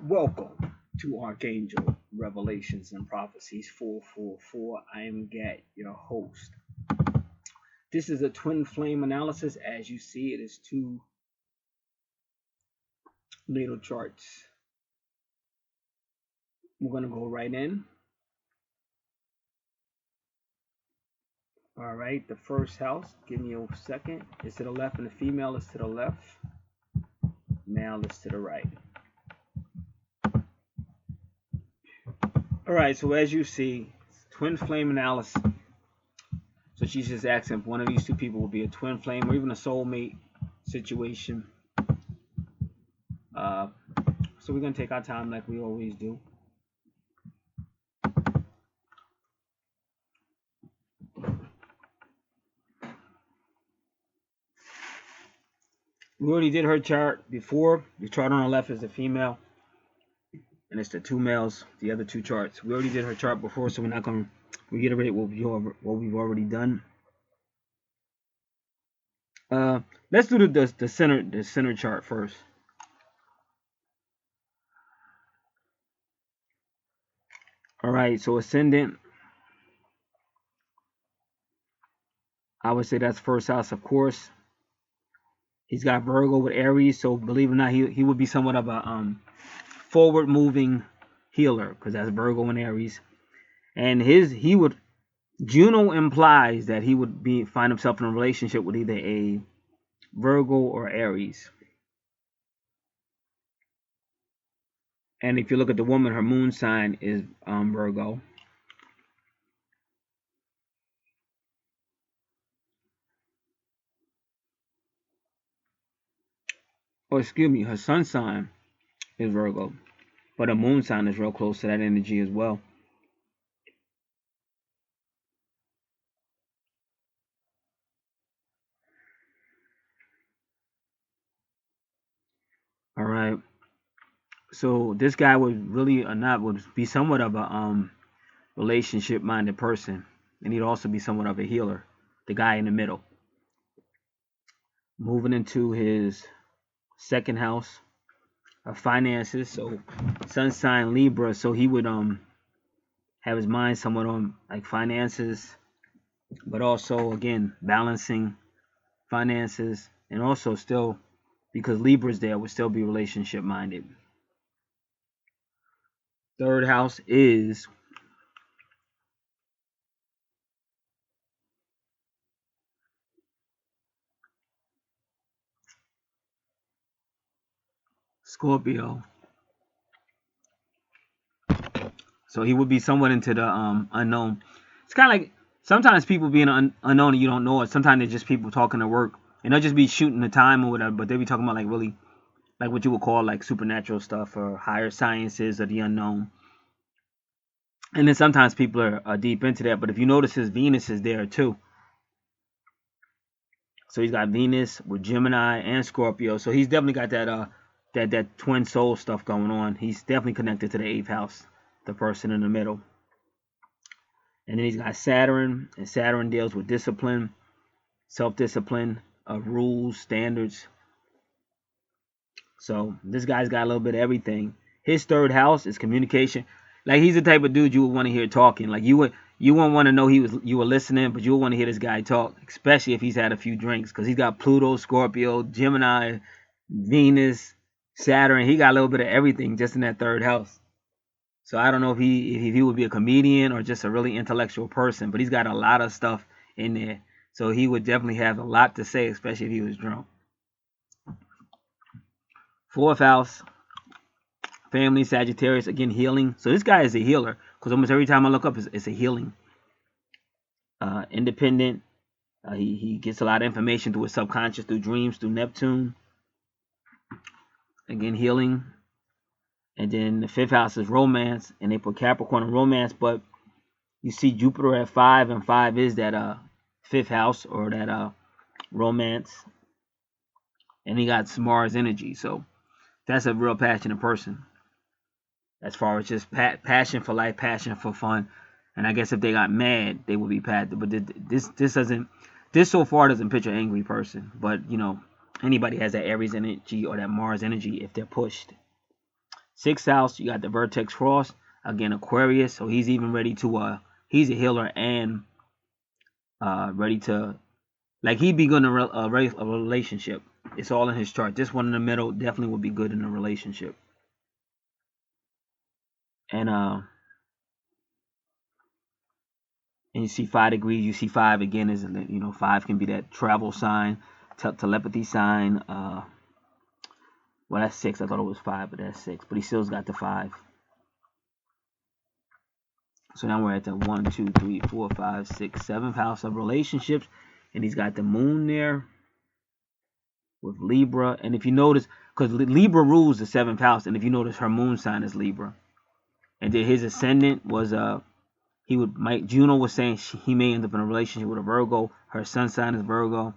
Welcome to Archangel Revelations and Prophecies 444. I am Gat, your host. This is a twin flame analysis. As you see, it is two natal charts. We're going to go right in. All right, the first house, give me a second, is to the left and the female is to the left. Male is to the right. All right, so as you see, twin flame analysis. So she's just asking if one of these two people will be a twin flame or even a soulmate situation. So we're going to take our time like we always do. We already did her chart before. The chart on the left is the female, and it's the two males, the other two charts. We already did her chart before, so we're not going to reiterate what we've already done. Let's do the center chart first. All right, so ascendant, I would say that's first house, of course. He's got Virgo with Aries, so believe it or not, he would be somewhat of a forward-moving healer, because that's Virgo and Aries. And Juno implies that he would find himself in a relationship with either a Virgo or Aries. And if you look at the woman, her moon sign is Virgo. Or excuse me, her sun sign is Virgo, but her moon sign is real close to that energy as well. All right. So this guy would be somewhat of a relationship-minded person, and he'd also be somewhat of a healer. The guy in the middle, moving into his second house of finances. So sun sign Libra, so he would have his mind somewhat on like finances, but also again balancing finances, and also still, because Libra's there, would still be relationship minded. Third house is Scorpio, so he would be somewhat into the unknown. It's kind of like sometimes people being unknown and you don't know it. Sometimes they're just people talking to work, and they'll just be shooting the time or whatever, but they'll be talking about like really like what you would call like supernatural stuff or higher sciences or the unknown. And then sometimes people are deep into that. But if you notice, his Venus is there too. So he's got Venus with Gemini and Scorpio. So he's definitely got that twin soul stuff going on. He's definitely connected to the 8th house, the person in the middle. And then he's got Saturn, and Saturn deals with discipline, self-discipline, rules, standards. So this guy's got a little bit of everything. His third house is communication. Like he's the type of dude you would want to hear talking. Like you wouldn't want to know you were listening, but you would want to hear this guy talk, especially if he's had a few drinks, because he's got Pluto, Scorpio, Gemini, Venus, Saturn. He got a little bit of everything just in that third house. So I don't know if he would be a comedian or just a really intellectual person, but he's got a lot of stuff in there. So he would definitely have a lot to say, especially if he was drunk. Fourth house, family, Sagittarius, again, healing. So this guy is a healer, because almost every time I look up, it's a healing. Independent. He gets a lot of information through his subconscious, through dreams, through Neptune. Again, healing. And then the fifth house is romance, and they put Capricorn in romance, but you see Jupiter at 5, and 5 is that fifth house, or that romance. And he got Mars energy, so that's a real passionate person. As far as just passion for life, passion for fun. And I guess if they got mad, they would be passionate. But this so far doesn't picture an angry person. But, you know, anybody has that Aries energy or that Mars energy if they're pushed. 6th house, you got the vertex cross. Again, Aquarius. So he's even ready to, he's a healer and ready to, like, he'd be good in a relationship. It's all in his chart. This one in the middle definitely would be good in a relationship. And you see 5 degrees. You see 5 again is, 5 can be that travel sign, telepathy sign. Well, that's 6. I thought it was 5, but that's 6. But he still's got the 5. So now we're at the 1, 2, 3, 4, 5, 6, 7th house of relationships, and he's got the moon there with Libra. And if you notice, because Libra rules the 7th house, and if you notice, her moon sign is Libra, and then his ascendant was Juno was saying he may end up in a relationship with a Virgo. Her sun sign is Virgo.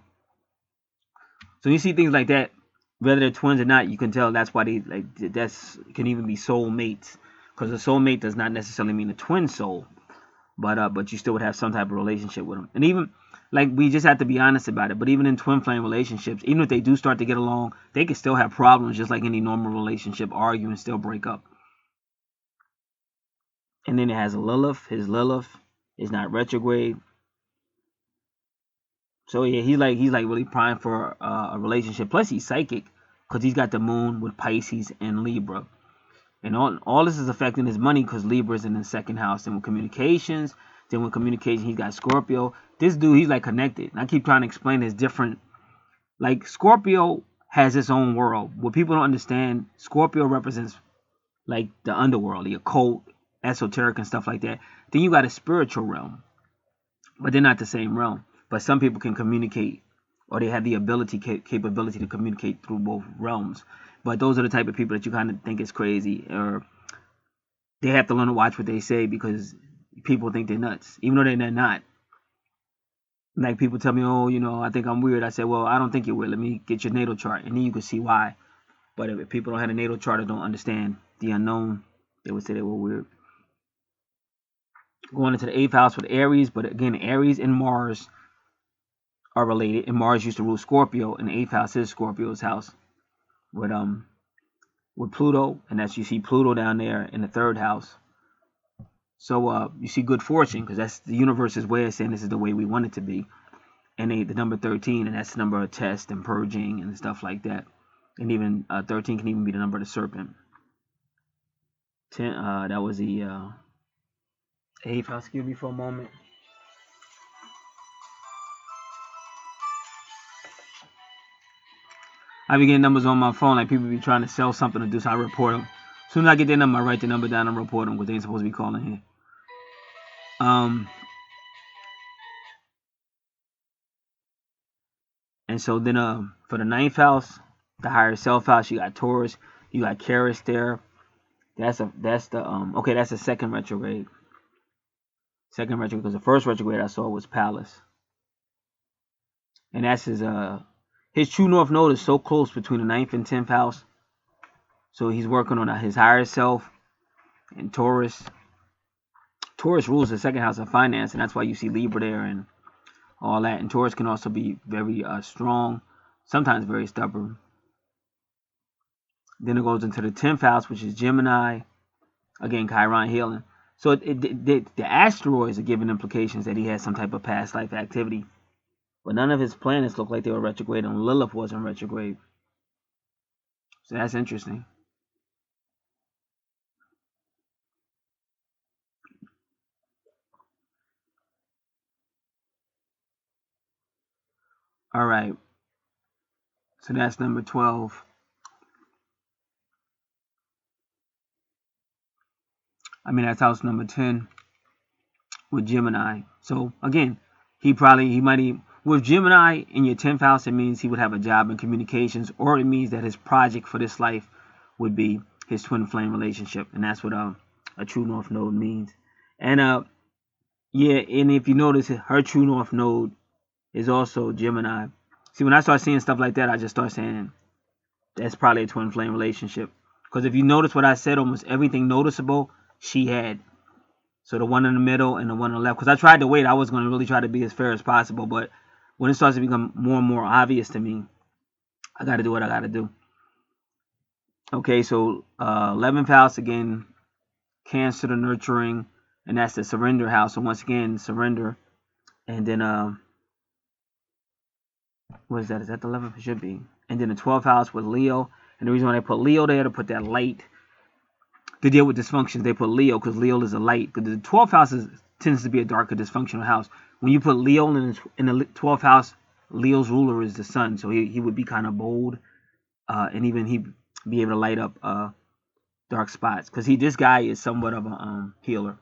So you see things like that, whether they're twins or not, you can tell that's why that's can even be soul mates, because a soulmate does not necessarily mean a twin soul, but you still would have some type of relationship with them. And even, like, we just have to be honest about it, but even in twin flame relationships, even if they do start to get along, they can still have problems just like any normal relationship, argue and still break up. And then it has Lilith. His Lilith is not retrograde. So yeah, he's like really primed for a relationship. Plus he's psychic, because he's got the moon with Pisces and Libra. And all this is affecting his money, because Libra is in the 2nd house. And with communications, he's got Scorpio. This dude, he's like connected. And I keep trying to explain his different, like, Scorpio has its own world. What people don't understand, Scorpio represents like the underworld, the occult, esoteric and stuff like that. Then you got a spiritual realm, but they're not the same realm. But some people can communicate, or they have the capability to communicate through both realms. But those are the type of people that you kind of think is crazy, or they have to learn to watch what they say, because people think they're nuts, even though they're not. Like, people tell me, oh, I think I'm weird. I say, well, I don't think you're weird. Let me get your natal chart, and then you can see why. But if people don't have a natal chart or don't understand the unknown, they would say they were weird. Going into the 8th house with Aries, but again, Aries and Mars are related, and Mars used to rule Scorpio, and the 8th house is Scorpio's house with Pluto, and that's, you see Pluto down there in the 3rd house. So you see good fortune, because that's the universe's way of saying this is the way we want it to be. And the number 13, and that's the number of test and purging and stuff like that. And even 13 can even be the number of the serpent. 10, that was the 8th house. Excuse me for a moment. I be getting numbers on my phone, like people be trying to sell something to do, so I report them. As soon as I get their number, I write the number down and report them, because they ain't supposed to be calling here. And so then for the 9th house, the higher self house, you got Taurus, you got Charis there. That's the 2nd retrograde. 2nd retrograde, because the 1st retrograde I saw was Pallas. And that's his true north node is so close between the 9th and 10th house. So he's working on his higher self. And Taurus rules the 2nd house of finance, and that's why you see Libra there and all that. And Taurus can also be very strong, sometimes very stubborn. Then it goes into the 10th house, which is Gemini. Again, Chiron healing. So the asteroids are giving implications that he has some type of past life activity. But none of his planets look like they were retrograde, and Lilith wasn't retrograde. So that's interesting. All right. So that's number 12. That's house number 10 with Gemini. So again, with Gemini in your 10th house, it means he would have a job in communications, or it means that his project for this life would be his twin flame relationship, and that's what a true north node means. And and if you notice, her true north node is also Gemini. See, when I start seeing stuff like that, I just start saying that's probably a twin flame relationship. Because if you notice what I said, almost everything noticeable she had. So the one in the middle and the one on the left. Because I tried to wait. I was going to really try to be as fair as possible. But when it starts to become more and more obvious to me, I got to do what I got to do. Okay, so 11th house again, Cancer, the nurturing, and that's the surrender house. So once again, surrender, and then what is that? Is that the 11th? It should be. And then the 12th house with Leo, and the reason why they put Leo there to put that light to deal with dysfunctions. They put Leo because Leo is a light. Because the 12th house tends to be a darker, dysfunctional house. When you put Leo in the 12th house, Leo's ruler is the sun, so he would be kind of bold, and even he be able to light up dark spots. Because this guy is somewhat of a healer,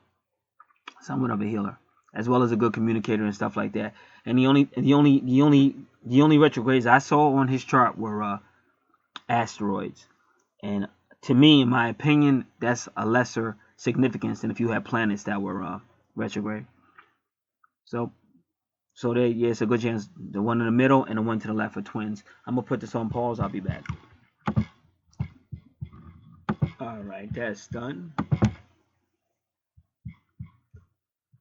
as well as a good communicator and stuff like that. And the only retrogrades I saw on his chart were asteroids. And to me, in my opinion, that's a lesser significance than if you had planets that were retrograde. So it's a good chance the one in the middle and the one to the left are twins. I'm gonna put this on pause. I'll be back. All right, that's done.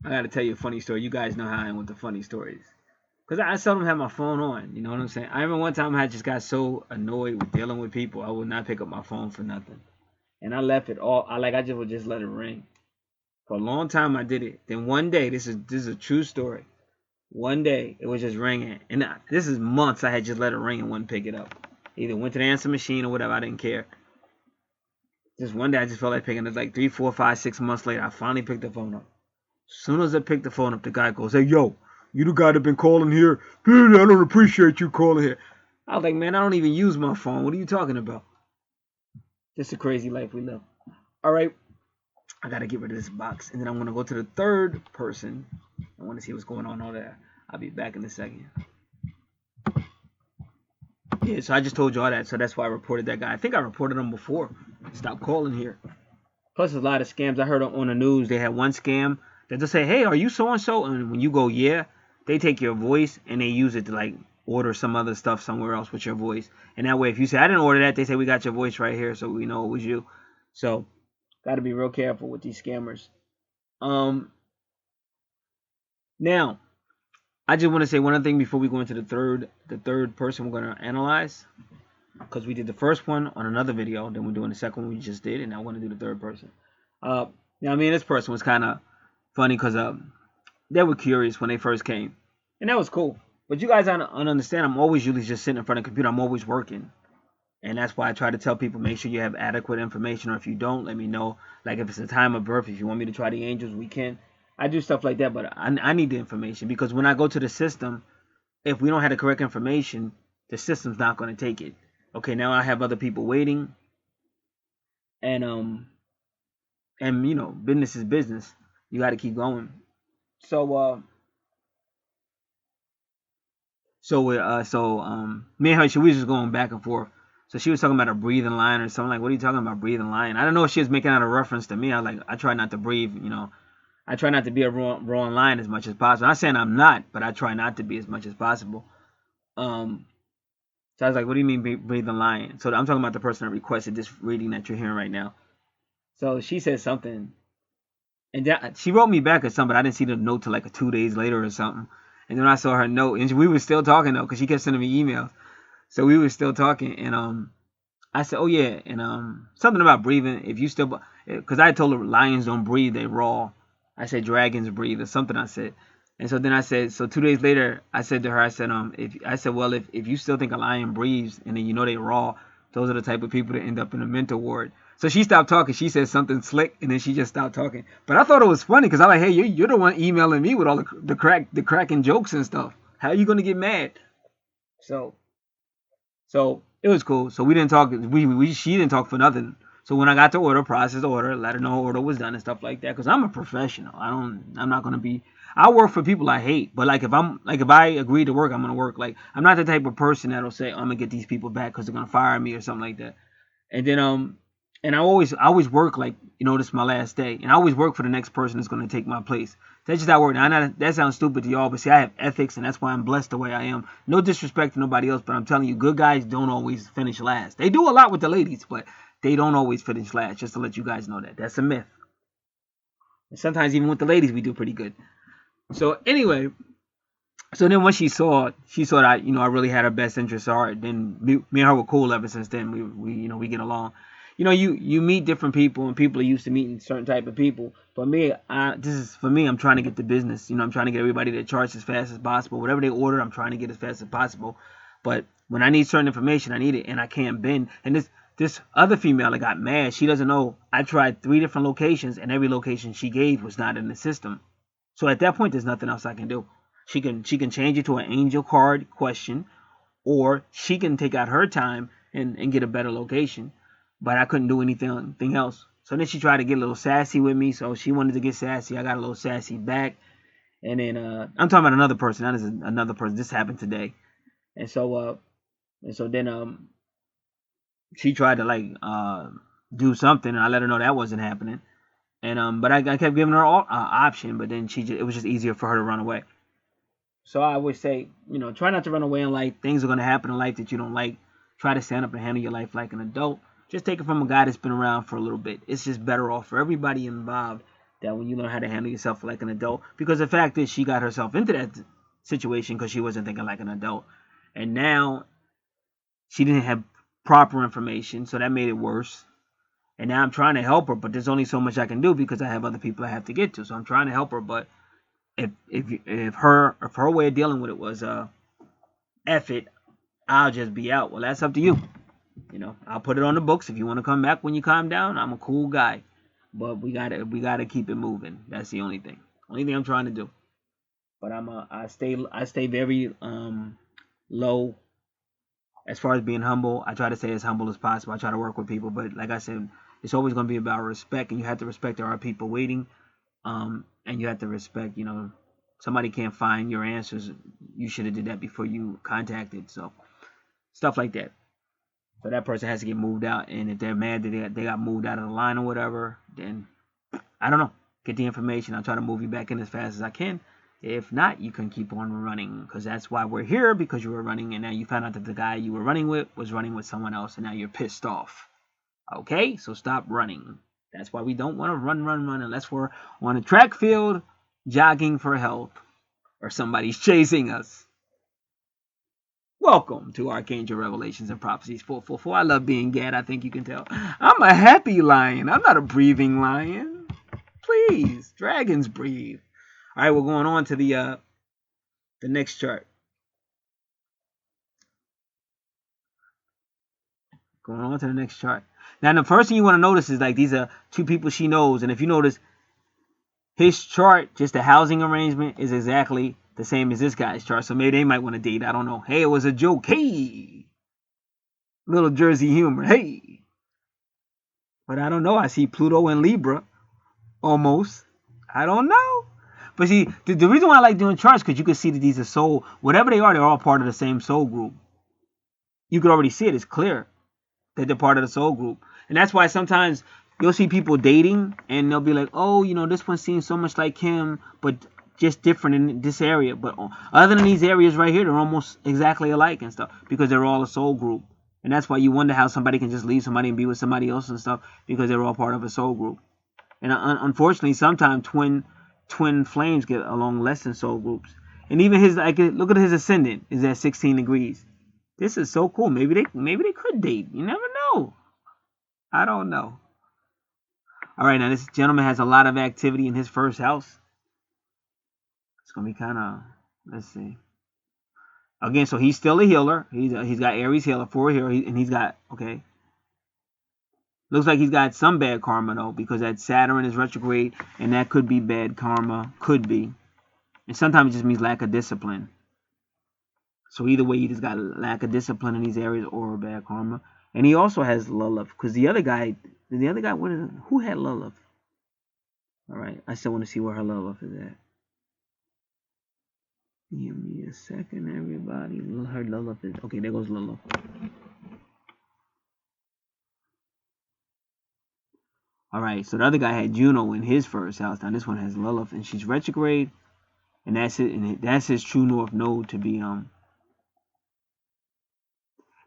I gotta tell you a funny story. You guys know how I am with the funny stories. Because I seldom have my phone on, you know what I'm saying? I remember one time I just got so annoyed with dealing with people, I would not pick up my phone for nothing. And I left it all, I just would just let it ring. For a long time I did it. Then one day, this is a true story. One day, it was just ringing. And this is months I had just let it ring and wouldn't pick it up. Either went to the answer machine or whatever, I didn't care. Just one day I just felt like picking it. Like 3, 4, 5, 6 months later, I finally picked the phone up. As soon as I picked the phone up, the guy goes, "Hey, yo, you the guy that been calling here? I don't appreciate you calling here." I was like, "Man, I don't even use my phone. What are you talking about?" Just a crazy life we live. All right, I got to get rid of this box. And then I'm going to go to the third person. I want to see what's going on over there. I'll be back in a second. Yeah, so I just told you all that. So that's why I reported that guy. I think I reported him before. Stop calling here. Plus, there's a lot of scams. I heard on the news they had one scam that just say, "Hey, are you so-and-so?" And when you go, "Yeah," they take your voice and they use it to like order some other stuff somewhere else with your voice. And that way, if you say, "I didn't order that," they say, "We got your voice right here, so we know it was you." So, got to be real careful with these scammers. Now, I just want to say one other thing before we go into the third person we're going to analyze. Because we did the first one on another video, then we're doing the second one we just did, and I want to do the third person. Now, I mean, this person was kind of funny because they were curious when they first came, and that was cool. But you guys don't understand. I'm always usually just sitting in front of the computer. I'm always working, and that's why I try to tell people make sure you have adequate information, or if you don't, let me know. Like if it's a time of birth, if you want me to try the angels, we can. I do stuff like that, but I need the information because when I go to the system, if we don't have the correct information, the system's not going to take it. Okay, now I have other people waiting, and you know, business is business. You got to keep going. So me and her, we was just going back and forth. So she was talking about a breathing line or something. Like, what are you talking about, breathing line? I don't know if she was making out a reference to me. I try not to breathe, you know. I try not to be a wrong line as much as possible. I'm not saying I'm not, but I try not to be as much as possible. So I was like, "What do you mean breathing line?" So I'm talking about the person that requested this reading that you're hearing right now. So she said something, and she wrote me back or something. But I didn't see the note till like 2 days later or something. And then I saw her note, and we were still talking though, because she kept sending me emails. So we were still talking, and I said, "Oh yeah," and something about breathing. If you still, because I told her lions don't breathe, they raw. I said dragons breathe or something. I said, and so then I said, so 2 days later, I said to her, if you still think a lion breathes, and then you know they raw, those are the type of people that end up in a mental ward. So she stopped talking. She said something slick, and then she just stopped talking. But I thought it was funny because I'm like, "Hey, you're the one emailing me with all the cracking jokes and stuff. How are you gonna get mad?" So it was cool. So we didn't talk. She didn't talk for nothing. So when I got the order, process the order, let her know order was done and stuff like that. Because I'm a professional. I'm not gonna be. I work for people I hate. But like if I agree to work, I'm gonna work. Like I'm not the type of person that'll say I'm gonna get these people back because they're gonna fire me or something like that. And then and I always work like, you know, this is my last day, and I always work for the next person that's gonna take my place. That's just how I work. Now, that sounds stupid to y'all, but see, I have ethics, and that's why I'm blessed the way I am. No disrespect to nobody else, but I'm telling you, good guys don't always finish last. They do a lot with the ladies, but they don't always finish last. Just to let you guys know that. That's a myth. And sometimes even with the ladies, we do pretty good. So anyway, so then when she saw that, you know, I really had her best interest at heart. Then me and her were cool ever since then. We get along. you know, you meet different people, and people are used to meeting certain type of people. For me, I'm trying to get the business. You know, I'm trying to get everybody to charge as fast as possible. Whatever they order, I'm trying to get as fast as possible. But when I need certain information, I need it, and I can't bend. And this other female that got mad, she doesn't know. I tried 3 different locations, and every location she gave was not in the system. So at that point, there's nothing else I can do. She can change it to an angel card question, or she can take out her time and get a better location. But I couldn't do anything else. So then she tried to get a little sassy with me. So she wanted to get sassy. I got a little sassy back. And then I'm talking about another person. That is another person. This happened today. And so then she tried to like do something, and I let her know that wasn't happening. And but I kept giving her option, but then it was just easier for her to run away. So I would say, you know, try not to run away in life. Things are going to happen in life that you don't like. Try to stand up and handle your life like an adult. Just take it from a guy that's been around for a little bit. It's just better off for everybody involved that when you learn how to handle yourself like an adult. Because the fact is, she got herself into that situation because she wasn't thinking like an adult. And now she didn't have proper information, so that made it worse. And now I'm trying to help her, but there's only so much I can do because I have other people I have to get to. So I'm trying to help her, but if her way of dealing with it was F it, I'll just be out. Well, that's up to you. You know, I'll put it on the books. If you want to come back when you calm down, I'm a cool guy. But we gotta keep it moving. That's the only thing. Only thing I'm trying to do. But I stay very low as far as being humble. I try to stay as humble as possible. I try to work with people, but like I said, it's always going to be about respect, and you have to respect there are people waiting, and you have to respect, you know, somebody can't find your answers. You should have did that before you contacted. So stuff like that. So that person has to get moved out, and if they're mad that they got moved out of the line or whatever, then I don't know. Get the information. I'll try to move you back in as fast as I can. If not, you can keep on running, because that's why we're here, because you were running, and now you found out that the guy you were running with was running with someone else, and now you're pissed off. Okay, so stop running. That's why we don't want to run unless we're on a track field jogging for health or somebody's chasing us. Welcome to Archangel Revelations and Prophecies 444. I love being Gad. I think you can tell. I'm a happy lion. I'm not a breathing lion. Please, dragons breathe. All right, we're going on to the next chart. Going on to the next chart. Now, the first thing you want to notice is like these are 2 people she knows, and if you notice, his chart, just the housing arrangement, is exactly the same as this guy's chart. So maybe they might want to date. I don't know. Hey, it was a joke. Hey, little Jersey humor. Hey, but I don't know. I see Pluto and Libra, almost. I don't know. But see, the reason why I like doing charts, because you can see that these are soul, whatever they are, they're all part of the same soul group. You can already see it. It's clear that they're part of the soul group. And that's why sometimes you'll see people dating, and they'll be like, oh, you know, this one seems so much like him, but just different in this area. But other than these areas right here, they're almost exactly alike and stuff, because they're all a soul group. And that's why you wonder how somebody can just leave somebody and be with somebody else and stuff, because they're all part of a soul group. And unfortunately, sometimes twin flames get along less than soul groups. And even his, like, look at his ascendant is at 16 degrees. This is so cool. Maybe they could date. You never know. I don't know. All right, now this gentleman has a lot of activity in his first house. It's gonna be kind of, let's see. Again, so he's still a healer. He's got Aries healer, 4 healer, and he's got, okay. Looks like he's got some bad karma though, because that Saturn is retrograde, and that could be bad karma, could be. And sometimes it just means lack of discipline. So either way, he just got lack of discipline in these areas or bad karma. And he also has Lilith, because the other guy, who had Lilith? All right, I still want to see where her Lilith is at. Give me a second, everybody. Her Lilith is, okay, there goes Lilith. All right, so the other guy had Juno in his first house. Now this one has Lilith, and she's retrograde, and that's it. And that's his true north node to be And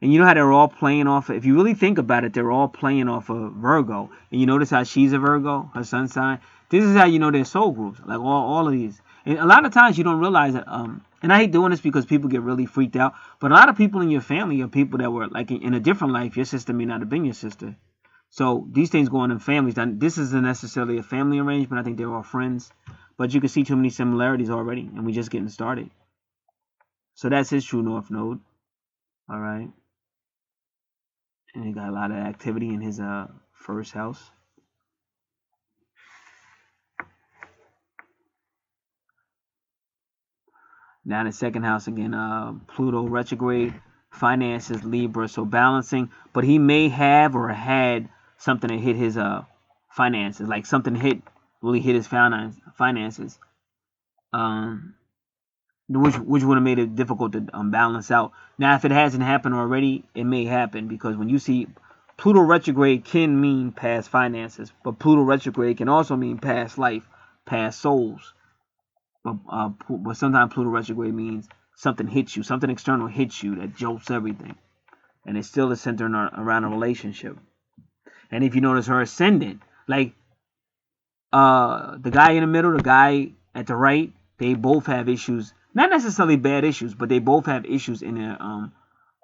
you know how they're all playing off of, if you really think about it, they're all playing off of Virgo. And you notice how she's a Virgo, her sun sign. This is how you know they're soul groups, like all of these. And a lot of times you don't realize that, and I hate doing this because people get really freaked out, but a lot of people in your family are people that were like in a different life. Your sister may not have been your sister. So these things go on in families. Now, this isn't necessarily a family arrangement. I think they're all friends. But you can see too many similarities already, and we're just getting started. So that's his true north node. All right. And he got a lot of activity in his first house. Now in the second house again, Pluto retrograde, finances, Libra, so balancing. But he may have or had something that hit his finances, like something really hit his finances, which would have made it difficult to balance out. Now, if it hasn't happened already, it may happen, because when you see Pluto retrograde can mean past finances, but Pluto retrograde can also mean past life, past souls. But sometimes Pluto retrograde means something hits you, something external hits you that jolts everything, and it still is centered around a relationship. And if you notice her ascendant, like the guy in the middle, the guy at the right, they both have issues, not necessarily bad issues, but they both have issues in their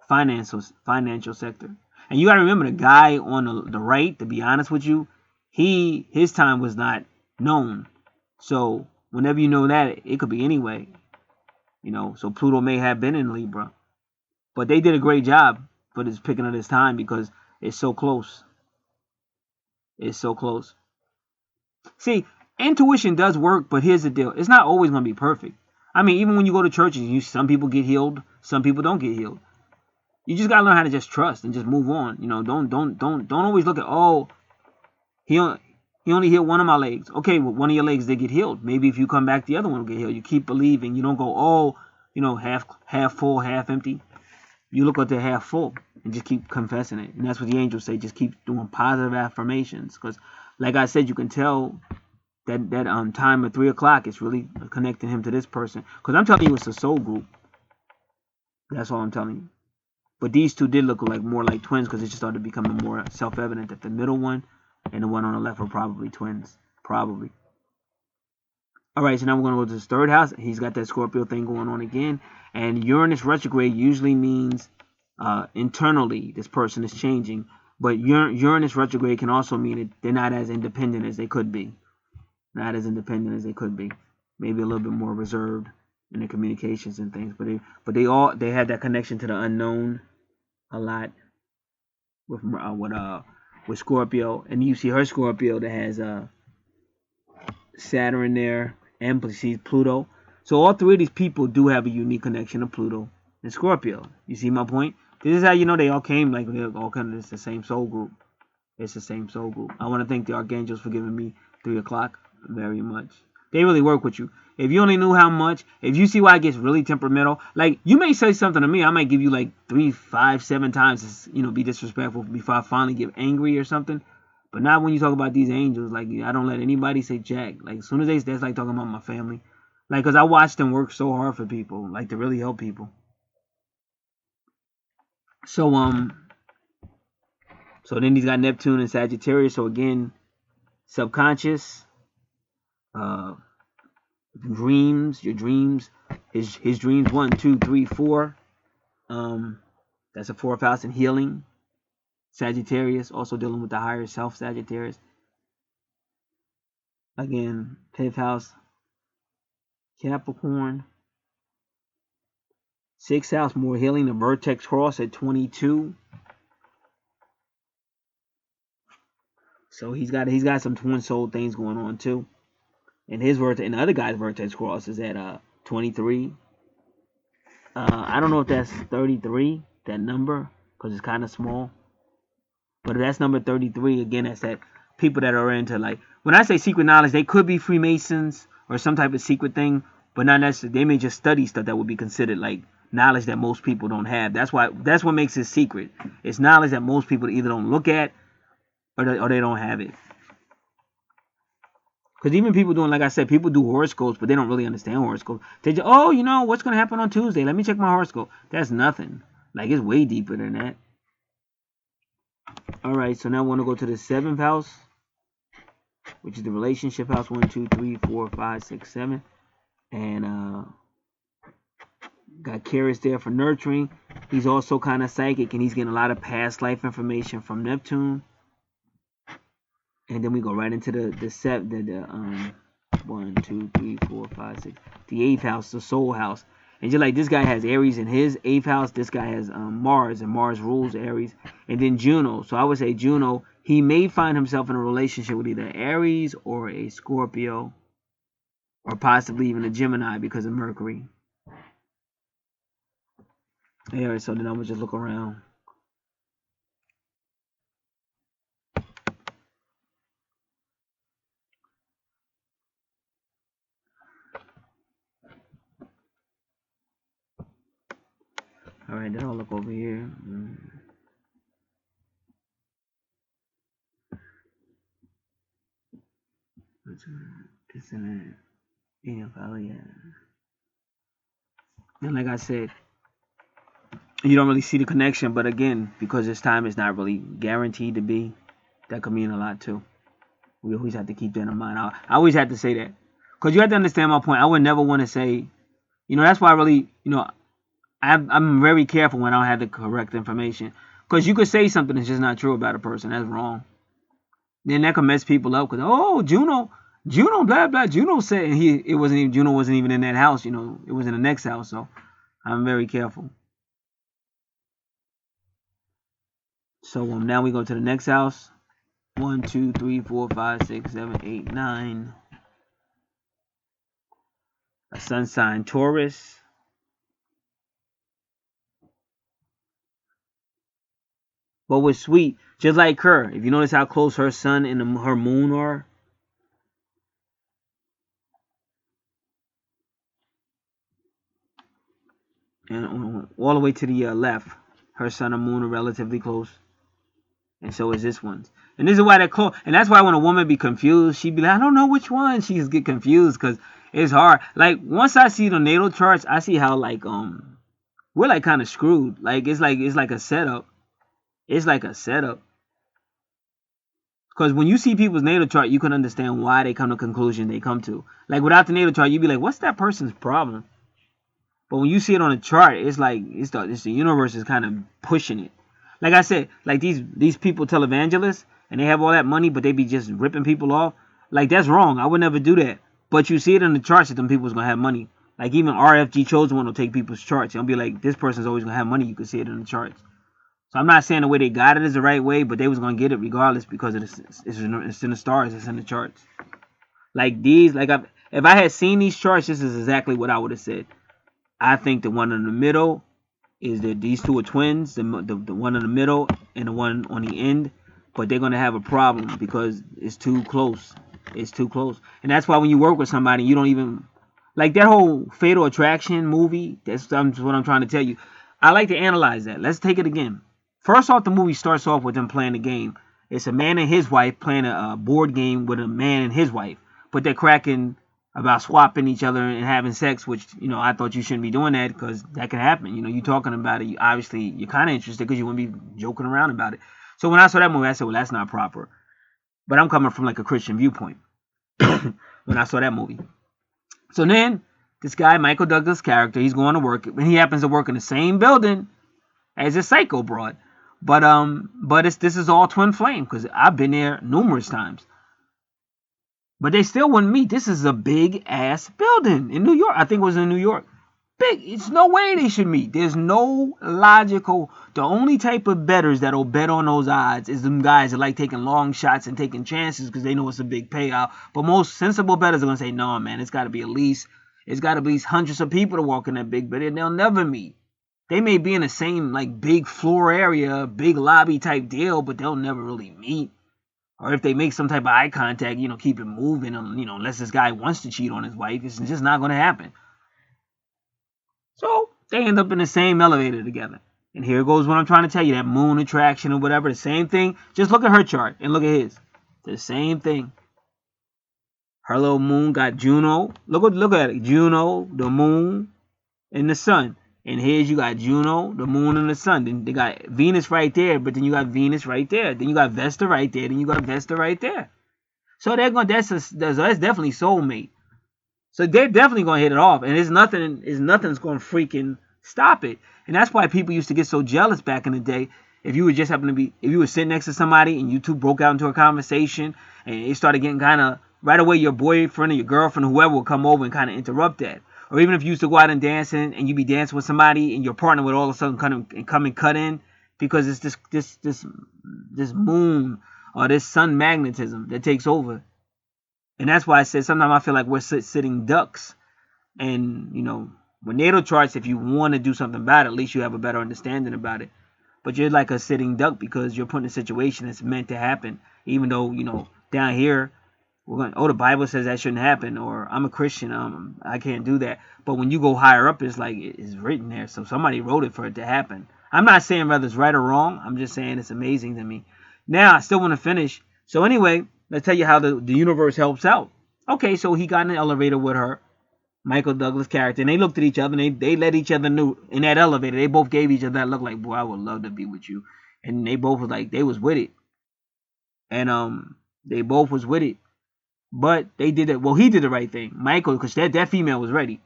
financial sector. And you gotta remember, the guy on the right, to be honest with you, his time was not known. So whenever you know that, it could be anyway. So Pluto may have been in Libra. But they did a great job for this picking of this time, because it's so close. It's so close. See, intuition does work, but here's the deal. It's not always going to be perfect. I mean, even when you go to churches, some people get healed, some people don't get healed. You just got to learn how to just trust and just move on. Don't always look at, he only healed one of my legs. Okay, well, one of your legs did get healed. Maybe if you come back, the other one will get healed. You keep believing. You don't go, half full, half empty. You look at the half full and just keep confessing it. And that's what the angels say. Just keep doing positive affirmations. Because, like I said, you can tell that time at 3 o'clock is really connecting him to this person. Because I'm telling you, it's a soul group. That's all I'm telling you. But these two did look more like twins, because it just started becoming more self-evident that the middle one and the one on the left are probably twins. Probably. All right, so now we're going to go to his third house. He's got that Scorpio thing going on again. And Uranus retrograde usually means internally this person is changing. But Uranus retrograde can also mean that they're not as independent as they could be. Not as independent as they could be. Maybe a little bit more reserved in their communications and things. But they had that connection to the unknown a lot with Scorpio. And you see her Scorpio that has Saturn there, and sees Pluto. So all three of these people do have a unique connection to Pluto and Scorpio. You see my point? This is how you know they all came, they're all kind of, it's the same soul group. It's the same soul group. I want to thank the Archangels for giving me 3 o'clock very much. They really work with you. If you only knew how much, if you see why it gets really temperamental, you may say something to me, I might give you 3, 5, 7 times, be disrespectful before I finally get angry or something. But not when you talk about these angels. I don't let anybody say jack. As soon as that's like talking about my family. Because I watch them work so hard for people, to really help people. So then he's got Neptune and Sagittarius. So again, subconscious, dreams, your dreams, his dreams 1, 2, 3, 4. That's a 4th house in healing. Sagittarius, also dealing with the higher self, Sagittarius. Again, 5th house, Capricorn. 6th house, more healing, the vertex cross at 22. So he's got some twin soul things going on too. And the other guy's vertex cross is at 23. I don't know if that's 33, that number, because it's kind of small. But if that's number 33, again, that's that people that are into, when I say secret knowledge, they could be Freemasons or some type of secret thing, but not necessarily. They may just study stuff that would be considered knowledge that most people don't have. That's what makes it secret. It's knowledge that most people either don't look at or they don't have it. Because even people doing, like I said, people do horoscopes, but they don't really understand horoscopes. They just, what's going to happen on Tuesday? Let me check my horoscope. That's nothing. It's way deeper than that. All right, so now I want to go to the 7th house, which is the relationship house. 1, 2, 3, 4, 5, 6, 7. And got Keras there for nurturing. He's also kind of psychic, and he's getting a lot of past life information from Neptune. And then we go right into the 1, 2, 3, 4, 5, 6, the 8th house, the soul house. And just like this guy has Aries in his 8th house, this guy has Mars, and Mars rules Aries. And then Juno. So I would say Juno, he may find himself in a relationship with either Aries or a Scorpio, or possibly even a Gemini because of Mercury. Aries. So then I'm gonna just look around. All right, then I'll look over here. This and that. Yeah, probably, yeah. And like I said, you don't really see the connection, but again, because this time is not really guaranteed to be, that could mean a lot too. We always have to keep that in mind. I always have to say that, because you have to understand my point. I would never want to say, that's why I really, I'm very careful when I don't have the correct information, because you could say something that's just not true about a person. That's wrong. Then that could mess people up, because Juno, blah blah. Juno said Juno wasn't even in that house. It was in the next house. So I'm very careful. So now we go to the next house. 1, 2, 3, 4, 5, 6, 7, 8, 9. A sun sign Taurus. But what's sweet, just like her, if you notice how close her sun and her moon are, and all the way to the left, her sun and moon are relatively close, and so is this one's. And this is why they're close. And that's why when a woman be confused, she be like, I don't know which one. She just get confused because it's hard. Like once I see the natal charts, I see how we're like kind of screwed. Like it's like a setup. It's like a setup. Because when you see people's natal chart, you can understand why they come to the conclusion they come to. Like without the natal chart, you'd be like, what's that person's problem? But when you see it on a chart, it's like it's the universe is kind of pushing it. Like I said, like these people televangelists, and they have all that money, but they be just ripping people off. Like that's wrong. I would never do that. But you see it in the charts that them people's gonna have money. Like even RFG Chosen One will take people's charts. It'll be like this person's always gonna have money. You can see it in the charts. So I'm not saying the way they got it is the right way, but they was gonna get it regardless because it's in the stars. It's in the charts. Like these, if I had seen these charts, this is exactly what I would have said. I think the one in the middle is that these two are twins, the one in the middle and the one on the end, but they're going to have a problem because it's too close. It's too close. And that's why when you work with somebody, you don't even, like that whole Fatal Attraction movie, that's what I'm trying to tell you. I like to analyze that. Let's take it again. First off, the movie starts off with them playing a game. It's a man and his wife playing a board game with a man and his wife, but they're cracking about swapping each other and having sex, which, I thought you shouldn't be doing that because that can happen. You talking about it, obviously you're kind of interested because you wouldn't be joking around about it. So when I saw that movie, I said, well, that's not proper. But I'm coming from like a Christian viewpoint when I saw that movie. So then this guy, Michael Douglas' character, he's going to work, and he happens to work in the same building as a psycho broad. But this is all twin flame because I've been there numerous times. But they still wouldn't meet. This is a big ass building in New York. I think it was in New York. Big. It's no way they should meet. There's no logical. The only type of bettors that'll bet on those odds is them guys that like taking long shots and taking chances because they know it's a big payout. But most sensible bettors are gonna say, no, man, it's got to be at least hundreds of people to walk in that big building. They'll never meet. They may be in the same like big floor area, big lobby type deal, but they'll never really meet. Or if they make some type of eye contact, keep it moving, unless this guy wants to cheat on his wife, it's just not going to happen. So they end up in the same elevator together. And here goes what I'm trying to tell you, that moon attraction or whatever, the same thing. Just look at her chart and look at his. The same thing. Her little moon got Juno. Look at it. Juno, the moon, and the sun. And here's you got Juno, the moon, and the sun. Then they got Venus right there, but then you got Venus right there. Then you got Vesta right there. Then you got Vesta right there. So that's definitely soulmate. So they're definitely gonna hit it off, and nothing's gonna freaking stop it. And that's why people used to get so jealous back in the day. if you would just happen to be, if you were sitting next to somebody and you two broke out into a conversation and it started getting kind of, right away your boyfriend or your girlfriend or whoever will come over and kind of interrupt that. Or even if you used to go out and dancing and you be dancing with somebody and your partner would all of a sudden come and cut in, because it's this moon or this sun magnetism that takes over. And that's why I said sometimes I feel like we're sitting ducks. And, you know, with natal charts, if you want to do something about it, at least you have a better understanding about it. But you're like a sitting duck because you're put in a situation that's meant to happen. Even though, you know, down here, we're going, oh, the Bible says that shouldn't happen, or I'm a Christian, I can't do that. But when you go higher up, it's like it's written there. So somebody wrote it for it to happen. I'm not saying whether it's right or wrong. I'm just saying it's amazing to me. Now, I still want to finish. So anyway, let's tell you how the universe helps out. Okay, so he got in the elevator with her, Michael Douglas character, and they looked at each other, and they let each other know in that elevator. They both gave each other that look like, boy, I would love to be with you. And they both was like, they was with it. And they both was with it. But they did it. Well, he did the right thing. Michael, because that female was ready.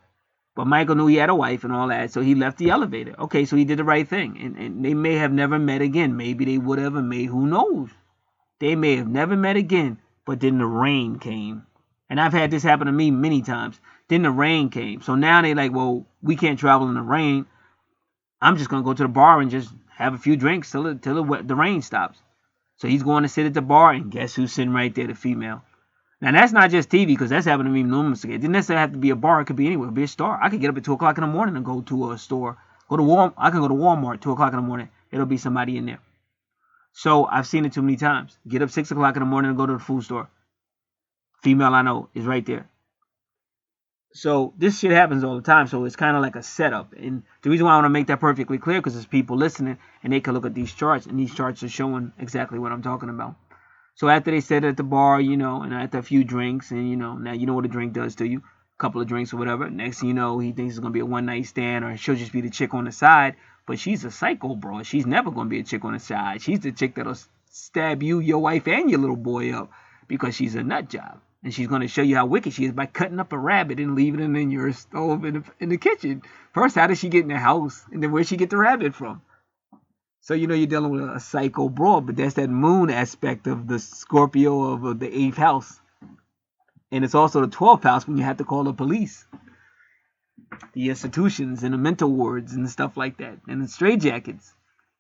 But Michael knew he had a wife and all that, so he left the elevator. Okay, so he did the right thing. And they may have never met again. Maybe they would have, and maybe, who knows? They may have never met again. But then the rain came. And I've had this happen to me many times. Then the rain came. So now they like, well, we can't travel in the rain. I'm just going to go to the bar and just have a few drinks till the rain stops. So he's going to sit at the bar, and guess who's sitting right there, the female. Now, that's not just TV, because that's happened to me numerous times. It didn't necessarily have to be a bar. It could be anywhere. It could be a store. I could get up at 2 o'clock in the morning and go to a store. I can go to Walmart 2 o'clock in the morning. It'll be somebody in there. So I've seen it too many times. Get up 6 o'clock in the morning and go to the food store. Female I know is right there. So this shit happens all the time. So it's kind of like a setup. And the reason why I want to make that perfectly clear, because there's people listening and they can look at these charts, and these charts are showing exactly what I'm talking about. So after they sat at the bar, you know, and after a few drinks, and, you know, now you know what a drink does to you. A couple of drinks or whatever. Next thing you know, he thinks it's going to be a one-night stand, or she'll just be the chick on the side. But she's a psycho, bro. She's never going to be a chick on the side. She's the chick that'll stab you, your wife, and your little boy up, because she's a nut job. And she's going to show you how wicked she is by cutting up a rabbit and leaving it in your stove in the kitchen. First, how did she get in the house? And then where'd she get the rabbit from? So, you know, you're dealing with a psycho broad, but that's that moon aspect of the Scorpio of the 8th house. And it's also the 12th house when you have to call the police. The institutions and the mental wards and stuff like that. And the straitjackets.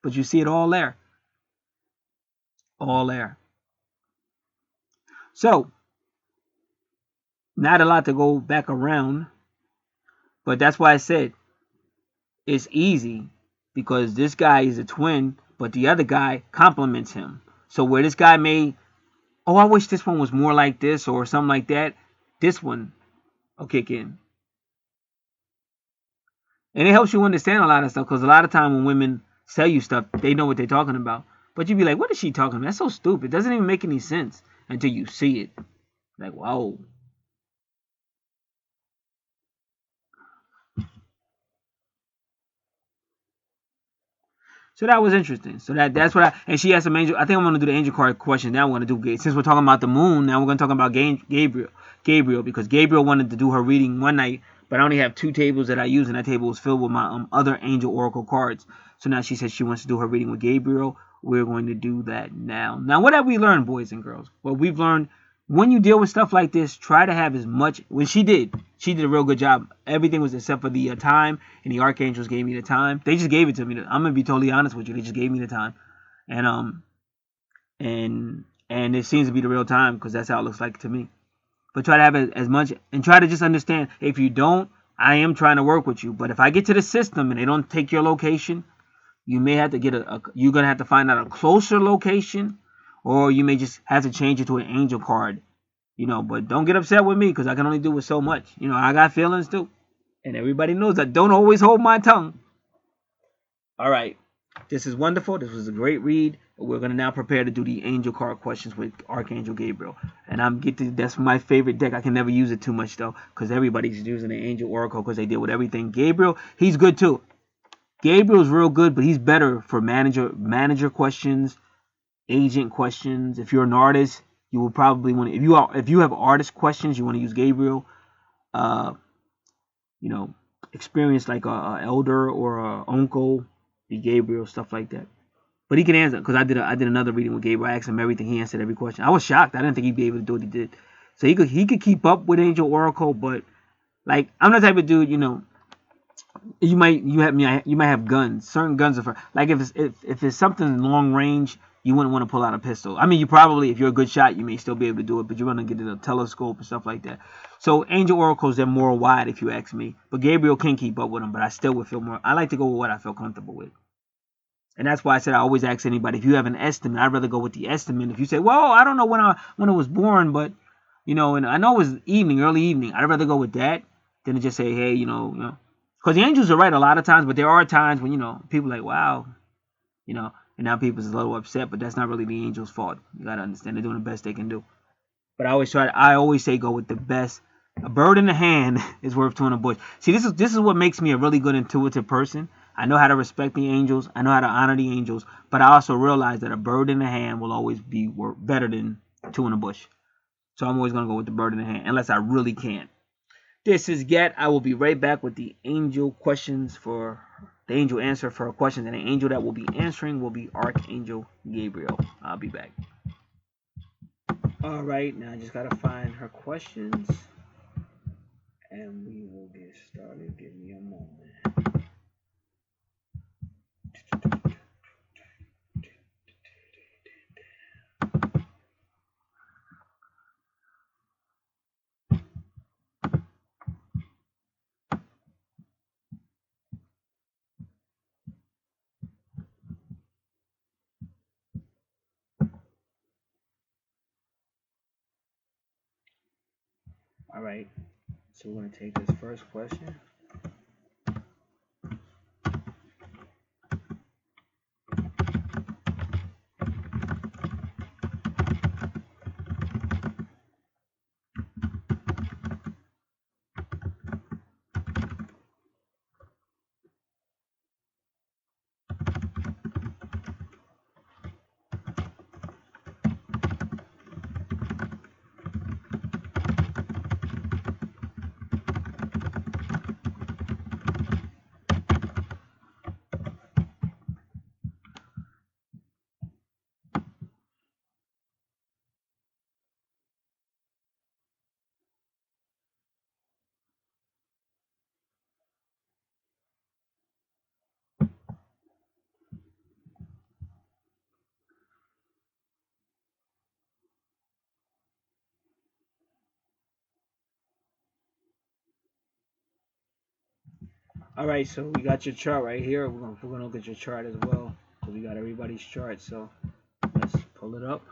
But you see it all there. All there. So, not a lot to go back around. But that's why I said it's easy. Because this guy is a twin, but the other guy complements him. So where this guy may, oh, I wish this one was more like this or something like that, this one will kick in. And it helps you understand a lot of stuff, because a lot of time when women sell you stuff, they know what they're talking about. But you be like, what is she talking about? That's so stupid. It doesn't even make any sense until you see it. Like, wow. So that was interesting. So that's what and she has some angel. I think I'm going to do the angel card question. Now I'm going to do, since we're talking about the moon, now we're going to talk about Gabriel, because Gabriel wanted to do her reading one night, but I only have 2 tables that I use, and that table was filled with my other angel oracle cards. So now she says she wants to do her reading with Gabriel. We're going to do that now. Now, what have we learned, boys and girls? Well, we've learned when you deal with stuff like this, try to have as much. When she did a real good job. Everything was except for the time, and the archangels gave me the time. They just gave it to me. I'm gonna be totally honest with you. They just gave me the time, and it seems to be the real time, because that's how it looks like to me. But try to have as much, and try to just understand. If you don't, I am trying to work with you. But if I get to the system and they don't take your location, you may have to get you're gonna have to find out a closer location. Or you may just have to change it to an angel card, you know. But don't get upset with me, because I can only do with so much. You know, I got feelings too. And everybody knows I don't always hold my tongue. All right. This is wonderful. This was a great read. We're going to now prepare to do the angel card questions with Archangel Gabriel. And that's my favorite deck. I can never use it too much, though, because everybody's using the angel oracle because they deal with everything. Gabriel, he's good too. Gabriel's real good, but he's better for manager questions, agent questions. If you're an artist, you will probably want to, if you have artist questions, you want to use Gabriel. You know, experience like a elder or a uncle, the Gabriel, stuff like that. But he can answer, because I did another reading with Gabriel. I asked him everything. He answered every question. I was shocked. I didn't think he'd be able to do what he did. So he could keep up with Angel Oracle, but like I'm the type of dude, you might have guns. Certain guns are for, like if it's something long range, you wouldn't want to pull out a pistol. I mean, you probably, if you're a good shot, you may still be able to do it, but you want to get a telescope and stuff like that. So Angel Oracles, they're more wide, if you ask me. But Gabriel can keep up with them, but I still would feel more. I like to go with what I feel comfortable with. And that's why I said I always ask anybody, if you have an estimate, I'd rather go with the estimate. If you say, well, I don't know when I was born, but and I know it was early evening, I'd rather go with that than to just say, hey, because the angels are right a lot of times, but there are times when people are like, wow, and now people's a little upset, but that's not really the angels' fault. You gotta understand, they're doing the best they can do. But I always say go with the best. A bird in the hand is worth two in the bush. See, this is what makes me a really good intuitive person. I know how to respect the angels. I know how to honor the angels. But I also realize that a bird in the hand will always be better than two in the bush. So I'm always going to go with the bird in the hand, unless I really can't. This is Get. I will be right back with the angel questions for the angel answer for a question. And the angel that will be answering will be Archangel Gabriel. I'll be back. All right, now I just got to find her questions. And we will get started. Give me a moment. All right, so we're going to take this first question. All right, so we got your chart right here. We're gonna look at your chart as well, because we got everybody's chart. So let's pull it up.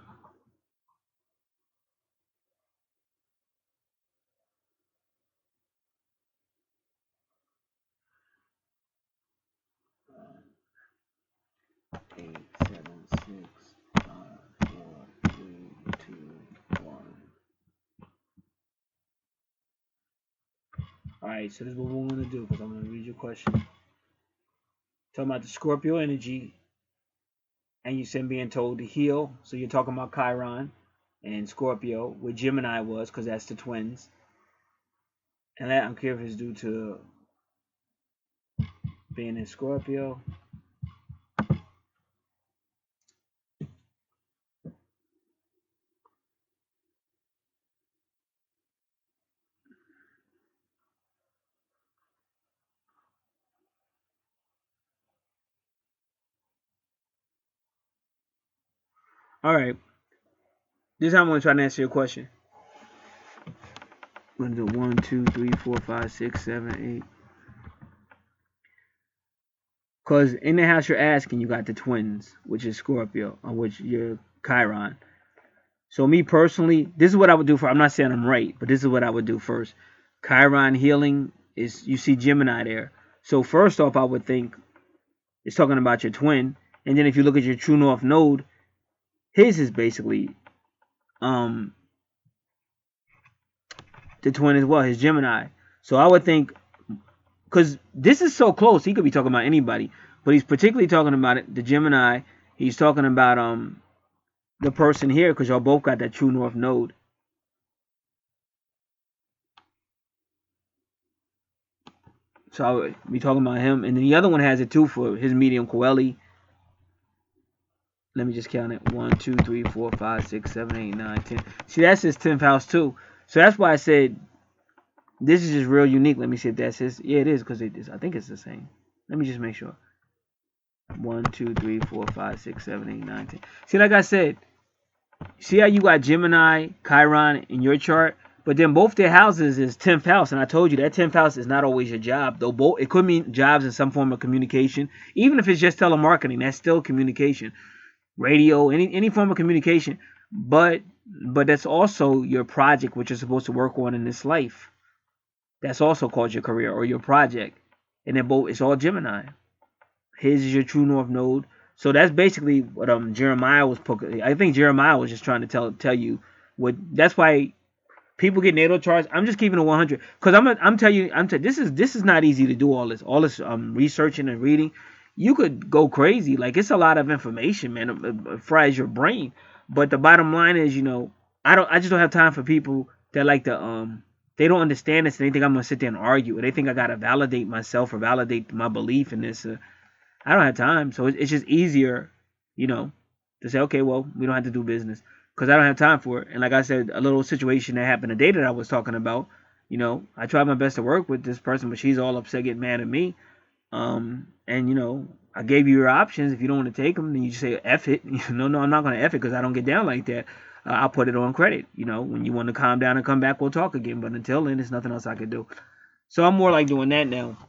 Eight, 7, 6, 5, 4, 3, 2, 1. All right, so this is what we're gonna do, because I'm gonna read your question. Talking about the Scorpio energy, and you said being told to heal. So you're talking about Chiron and Scorpio, where Gemini was, because that's the twins. And that, I'm curious, is due to being in Scorpio. All right. This is how I'm going to try to answer your question. I'm going to do 1, 2, 3, 4, 5, 6, 7, 8. Because in the house you're asking, you got the twins, which is Scorpio, on which you're Chiron. So me personally, this is what I would do for, I'm not saying I'm right, but this is what I would do first. Chiron healing is, you see Gemini there. So first off, I would think it's talking about your twin. And then if you look at your true north node, his is basically the twin as well, his Gemini. So I would think, because this is so close, he could be talking about anybody, but he's particularly talking about it, the Gemini. He's talking about the person here, because y'all both got that true north node. So I would be talking about him, and then the other one has it too for his medium Coeli. Let me just count it. 1, 2, 3, 4, 5, 6, 7, 8, 9, 10. See, that's his 10th house too. So that's why I said this is just real unique. Let me see if that's his. Yeah, it is because it is. I think it's the same. Let me just make sure. 1, 2, 3, 4, 5, 6, 7, 8, 9, 10. See, like I said, see how you got Gemini, Chiron in your chart, but then both their houses is 10th house, and I told you that 10th house is not always your job. Though both it could mean jobs in some form of communication, even if it's just telemarketing. That's still communication, radio, any form of communication. But that's also your project, which you're supposed to work on in this life. That's also called your career or your project, and then both it's all Gemini. His is your true north node. So that's basically what Jeremiah was. I think Jeremiah was just trying to tell you what. That's why people get natal charts. I'm just keeping it 100 because I'm telling you this is not easy to do all this researching and reading. You could go crazy. Like it's a lot of information, man. It fries your brain. But the bottom line is, I just don't have time for people that like to they don't understand this and they think I'm gonna sit there and argue. Or they think I gotta validate myself or validate my belief in this. I don't have time, so it's just easier, to say, okay, well, we don't have to do business because I don't have time for it. And like I said, a little situation that happened today that I was talking about, I tried my best to work with this person, but she's all upset, getting mad at me. And I gave you your options. If you don't want to take them, then you just say F it. No, I'm not gonna F it because I don't get down like that. I'll put it on credit. When you want to calm down and come back, we'll talk again. But until then, there's nothing else I could do. So I'm more like doing that now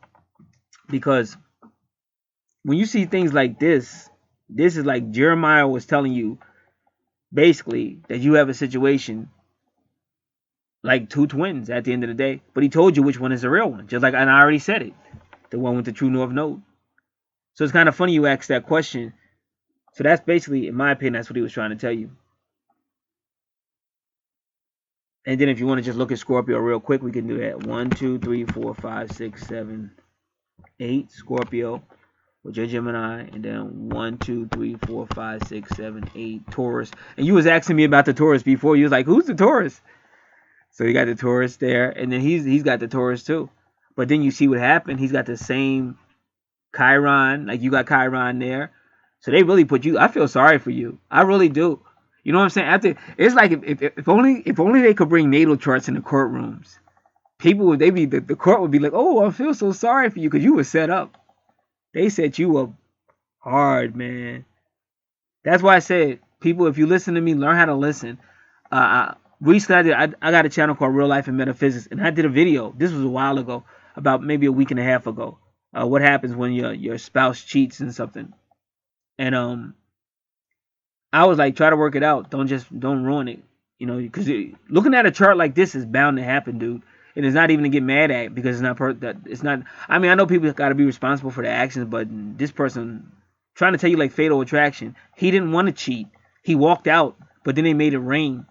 because when you see things like this is like Jeremiah was telling you basically that you have a situation like two twins at the end of the day, but he told you which one is the real one, just like, and I already said it, the one with the true north node. So it's kind of funny you asked that question. So that's basically, in my opinion, that's what he was trying to tell you. And then if you want to just look at Scorpio real quick, we can do that. 1, 2, 3, 4, 5, 6, 7, 8 Scorpio with your Gemini, and then 1, 2, 3, 4, 5, 6, 7, 8 Taurus. And you was asking me about the Taurus before. You was like, "Who's the Taurus?" So you got the Taurus there, and then he's got the Taurus too. But then you see what happened. He's got the same Chiron, like you got Chiron there. So they really put you. I feel sorry for you. I really do. You know what I'm saying? After it's like if only they could bring natal charts in the courtrooms, people would the court would be like, "Oh, I feel so sorry for you because you were set up." They set you up hard, man. That's why I said, people, if you listen to me, learn how to listen. Recently, I got a channel called Real Life and Metaphysics, and I did a video. This was a while ago, about maybe a week and a half ago. What happens when your spouse cheats and something? And I was like, try to work it out. Don't ruin it. Because looking at a chart like this is bound to happen, dude. And it's not even to get mad at because it's not. I mean, I know people got to be responsible for their actions, but this person trying to tell you like fatal attraction. He didn't want to cheat. He walked out, but then they made it rain.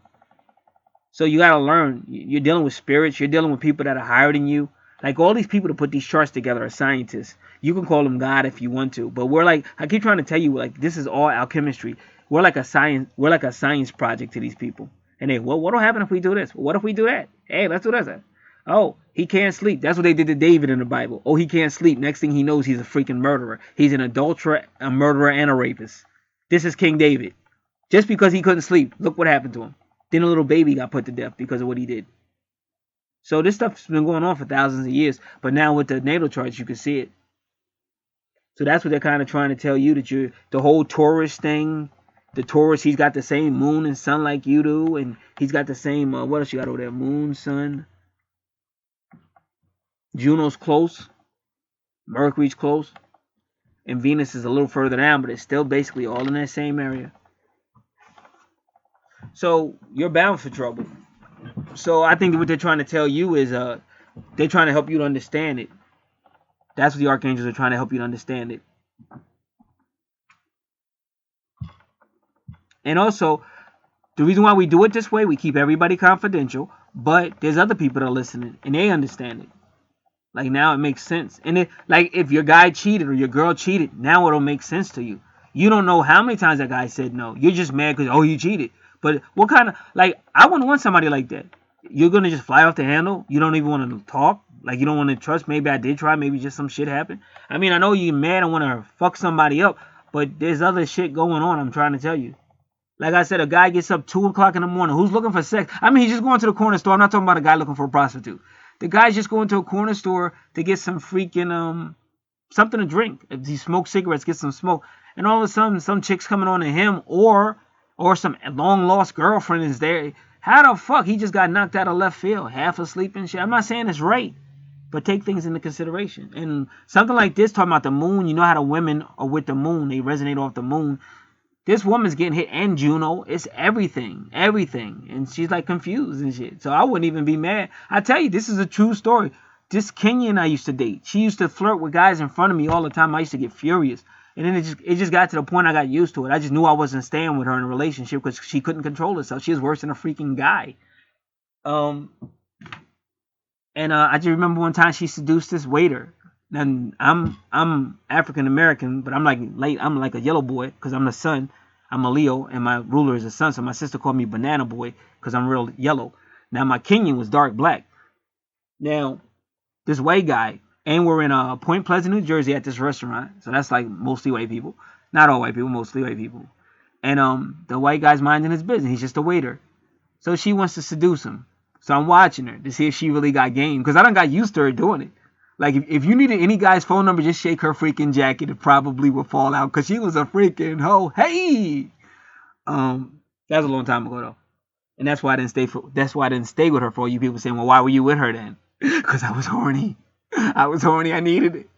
So you got to learn. You're dealing with spirits. You're dealing with people that are higher than you. Like all these people to put these charts together are scientists. You can call them God if you want to, but we're like, I keep trying to tell you, like, this is all alchemistry. We're like a science project to these people. And they, well, what'll happen if we do this? What if we do that? Hey, let's do this. Oh, he can't sleep. That's what they did to David in the Bible. Oh, he can't sleep. Next thing he knows, he's a freaking murderer. He's an adulterer, a murderer, and a rapist. This is King David. Just because he couldn't sleep, look what happened to him. Then a little baby got put to death because of what he did. So this stuff's been going on for thousands of years. But now with the natal charts, you can see it. So that's what they're kind of trying to tell you, that the whole Taurus thing. The Taurus, he's got the same moon and sun like you do. And he's got the same, what else you got over there? Moon, sun. Juno's close. Mercury's close. And Venus is a little further down, but it's still basically all in that same area. So you're bound for trouble. So I think what they're trying to tell you is they're trying to help you to understand it. That's what the archangels are trying to help you to understand it. And also, the reason why we do it this way, we keep everybody confidential, but there's other people that are listening and they understand it. Like now it makes sense. And it, like if your guy cheated or your girl cheated, now it'll make sense to you. You don't know how many times that guy said no. You're just mad because, oh, you cheated. But what kind of, like, I wouldn't want somebody like that. You're going to just fly off the handle. You don't even want to talk. Like, you don't want to trust. Maybe I did try. Maybe just some shit happened. I mean, I know you're mad and want to fuck somebody up. But there's other shit going on, I'm trying to tell you. Like I said, a guy gets up 2 o'clock in the morning. Who's looking for sex? I mean, he's just going to the corner store. I'm not talking about a guy looking for a prostitute. The guy's just going to a corner store to get some freaking something to drink. If he smokes cigarettes, get some smoke. And all of a sudden, some chick's coming on to him, or some long lost girlfriend is there. How the fuck he just got knocked out of left field, half asleep and shit? I'm not saying it's right, but take things into consideration. And something like this, talking about the moon, you know how the women are with the moon, they resonate off the moon. This woman's getting hit, and Juno, it's everything. And she's like confused and shit. So I wouldn't even be mad. I tell you, this is a true story. This Kenyan I used to date, she used to flirt with guys in front of me all the time. I used to get furious. And then it just got to the point I got used to it. I just knew I wasn't staying with her in a relationship because she couldn't control herself. She was worse than a freaking guy. I just remember one time she seduced this waiter. And I'm African American, but I'm like a yellow boy because I'm the sun. I'm a Leo, and my ruler is the sun. So my sister called me Banana Boy because I'm real yellow. Now my Kenyan was dark black. Now this white guy, and we're in Point Pleasant, New Jersey, at this restaurant. So that's like mostly white people, not all white people, mostly white people. And the white guy's minding his business. He's just a waiter. So she wants to seduce him. So I'm watching her to see if she really got game, because I done got used to her doing it. Like, if you needed any guy's phone number, just shake her freaking jacket. It probably would fall out, because she was a freaking hoe. Hey! That was a long time ago, though. And that's why I didn't stay with her, for all you people saying, well, why were you with her then? Because I was horny. I needed it.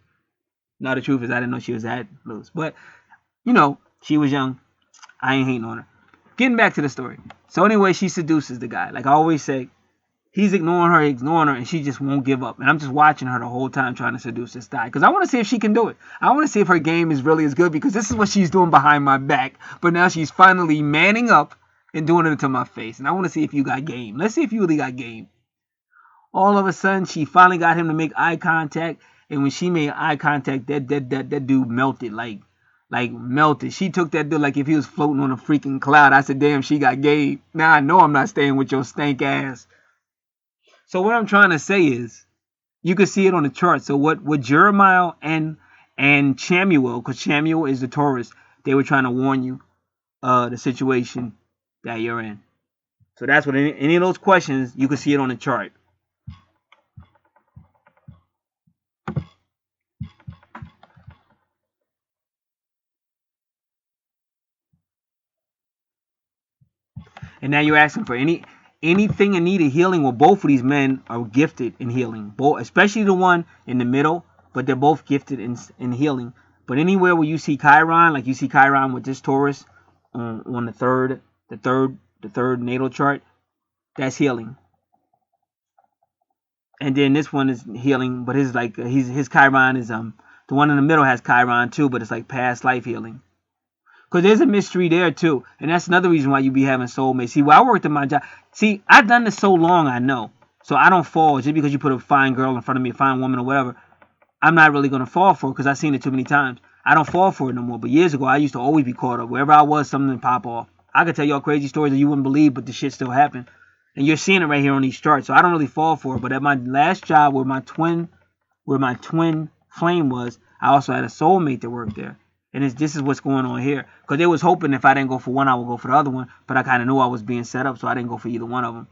No, the truth is, I didn't know she was that loose. But, she was young. I ain't hating on her. Getting back to the story. So anyway, she seduces the guy. Like I always say, he's ignoring her, and she just won't give up. And I'm just watching her the whole time trying to seduce this guy, because I want to see if she can do it. I want to see if her game is really as good, because this is what she's doing behind my back. But now she's finally manning up and doing it to my face. And I want to see if you got game. Let's see if you really got game. All of a sudden, she finally got him to make eye contact. And when she made eye contact, that dude melted, like melted. She took that dude like if he was floating on a freaking cloud. I said, damn, she got game. Now I know I'm not staying with your stank ass. So what I'm trying to say is, you can see it on the chart. So what Jeremiah and Chamuel, because Chamuel is the Taurus, they were trying to warn you the situation that you're in. So that's what any of those questions, you can see it on the chart. And now you're asking for anything in need of healing. Well, both of these men are gifted in healing, both, especially the one in the middle, but they're both gifted in healing. But anywhere where you see Chiron, like you see Chiron with this Taurus on the third natal chart, that's healing. And then this one is healing, but his Chiron is the one in the middle has Chiron too, but it's like past life healing. Because there's a mystery there too. And that's another reason why you be having soulmates. See, I worked in my job. See, I've done this so long, I know. So I don't fall just because you put a fine girl in front of me, a fine woman or whatever. I'm not really going to fall for it because I've seen it too many times. I don't fall for it no more. But years ago, I used to always be caught up. Wherever I was, something would pop off. I could tell y'all crazy stories that you wouldn't believe, but the shit still happened. And you're seeing it right here on these charts. So I don't really fall for it. But at my last job where my twin flame was, I also had a soulmate that worked there. And this is what's going on here. Because they was hoping if I didn't go for one, I would go for the other one. But I kind of knew I was being set up, so I didn't go for either one of them.